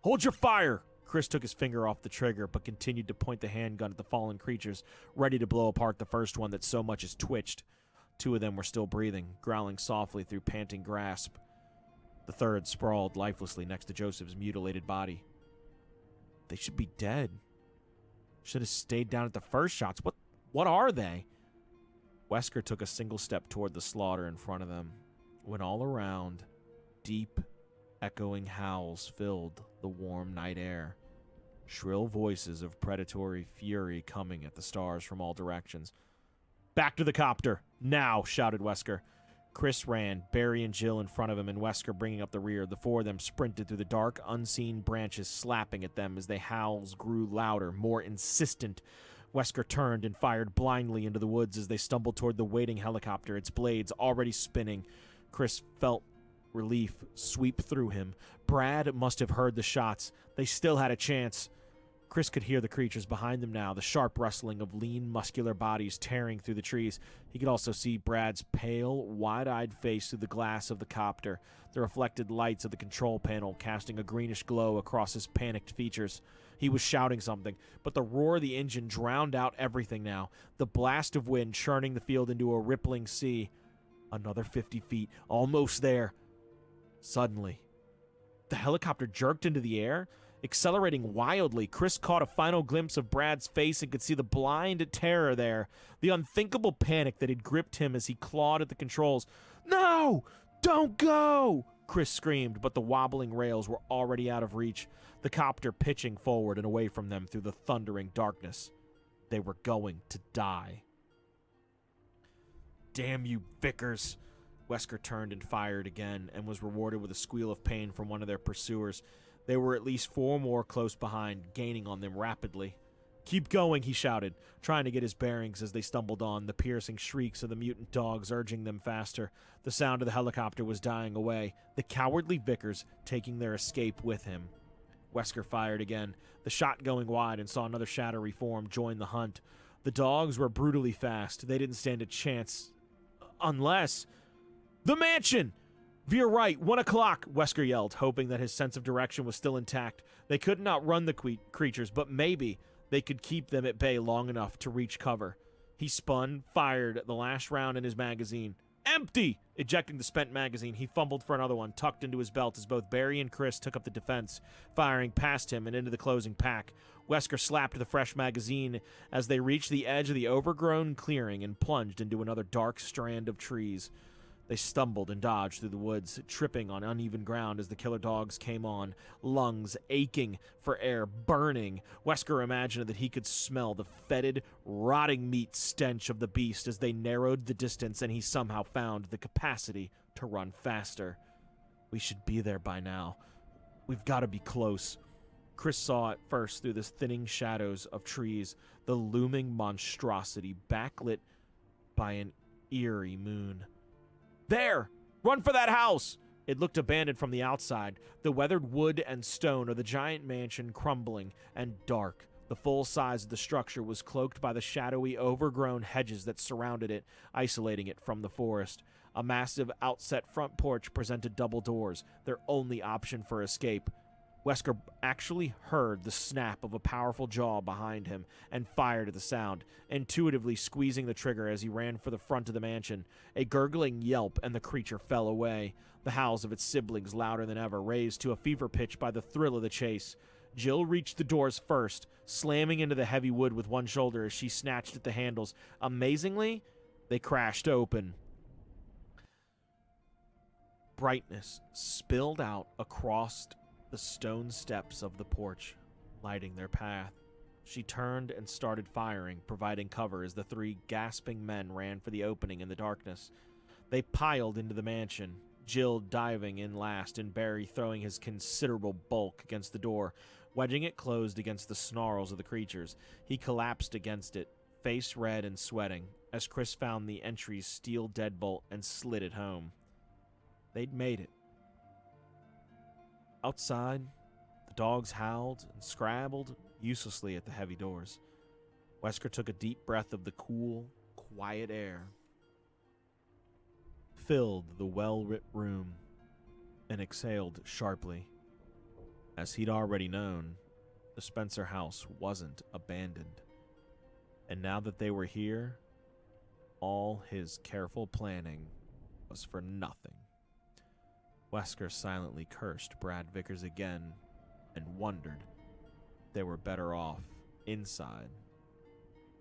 "Hold your fire!" Chris took his finger off the trigger, but continued to point the handgun at the fallen creatures, ready to blow apart the first one that so much as twitched. 2 of them were still breathing, growling softly through panting grasp. The third sprawled lifelessly next to Joseph's mutilated body. They should be dead. Should have stayed down at the first shots. What are they? Wesker took a single step toward the slaughter in front of them, when all around, deep, echoing howls filled the warm night air. Shrill voices of predatory fury coming at the stars from all directions. "Back to the copter, now!" shouted Wesker. Chris ran, Barry and Jill in front of him, and Wesker bringing up the rear. The 4 of them sprinted through the dark, unseen branches, slapping at them as the howls grew louder, more insistent. Wesker turned and fired blindly into the woods as they stumbled toward the waiting helicopter, its blades already spinning. Chris felt relief sweep through him. Brad must have heard the shots. They still had a chance. Chris could hear the creatures behind them now, the sharp rustling of lean, muscular bodies tearing through the trees. He could also see Brad's pale, wide-eyed face through the glass of the copter, the reflected lights of the control panel casting a greenish glow across his panicked features. He was shouting something, but the roar of the engine drowned out everything now, the blast of wind churning the field into a rippling sea. Another 50 feet, almost there. Suddenly, the helicopter jerked into the air, accelerating wildly. Chris caught a final glimpse of Brad's face and could see the blind terror there, the unthinkable panic that had gripped him as he clawed at the controls. "No! Don't go!" Chris screamed, but the wobbling rails were already out of reach, the copter pitching forward and away from them through the thundering darkness. They were going to die. "Damn you, Vickers!" Wesker turned and fired again, and was rewarded with a squeal of pain from one of their pursuers. There were at least 4 more close behind, gaining on them rapidly. "Keep going," he shouted, trying to get his bearings as they stumbled on, the piercing shrieks of the mutant dogs urging them faster. The sound of the helicopter was dying away, the cowardly Vickers taking their escape with him. Wesker fired again, the shot going wide, and saw another shadowy form join the hunt. The dogs were brutally fast. They didn't stand a chance. Unless... "The mansion! Veer right, 1 o'clock!" Wesker yelled, hoping that his sense of direction was still intact. They couldn't outrun the creatures, but maybe they could keep them at bay long enough to reach cover. He spun, fired the last round in his magazine. "Empty!" Ejecting the spent magazine, he fumbled for another one, tucked into his belt as both Barry and Chris took up the defense, firing past him and into the closing pack. Wesker slapped the fresh magazine as they reached the edge of the overgrown clearing and plunged into another dark strand of trees. They stumbled and dodged through the woods, tripping on uneven ground as the killer dogs came on, lungs aching for air, burning. Wesker imagined that he could smell the fetid, rotting meat stench of the beast as they narrowed the distance, and he somehow found the capacity to run faster. "We should be there by now. We've got to be close." Chris saw at first through the thinning shadows of trees, the looming monstrosity backlit by an eerie moon. "There! Run for that house!" It looked abandoned from the outside, the weathered wood and stone of the giant mansion crumbling and dark. The full size of the structure was cloaked by the shadowy, overgrown hedges that surrounded it, isolating it from the forest. A massive outset front porch presented double doors, their only option for escape. Wesker actually heard the snap of a powerful jaw behind him and fired at the sound, intuitively squeezing the trigger as he ran for the front of the mansion. A gurgling yelp and the creature fell away, the howls of its siblings louder than ever, raised to a fever pitch by the thrill of the chase. Jill reached the doors first, slamming into the heavy wood with one shoulder as she snatched at the handles. Amazingly, they crashed open. Brightness spilled out across the stone steps of the porch, lighting their path. She turned and started firing, providing cover as the 3 gasping men ran for the opening in the darkness. They piled into the mansion, Jill diving in last and Barry throwing his considerable bulk against the door. Wedging it closed against the snarls of the creatures, he collapsed against it, face red and sweating, as Chris found the entry's steel deadbolt and slid it home. They'd made it. Outside, the dogs howled and scrabbled uselessly at the heavy doors. Wesker took a deep breath of the cool, quiet air, filled the well-lit room, and exhaled sharply. As he'd already known, the Spencer house wasn't abandoned. And now that they were here, all his careful planning was for nothing. Wesker silently cursed Brad Vickers again and wondered if they were better off inside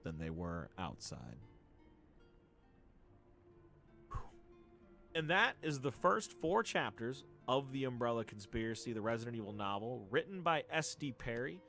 than they were outside. And that is the first 4 chapters of The Umbrella Conspiracy, the Resident Evil novel, written by S.D. Perry,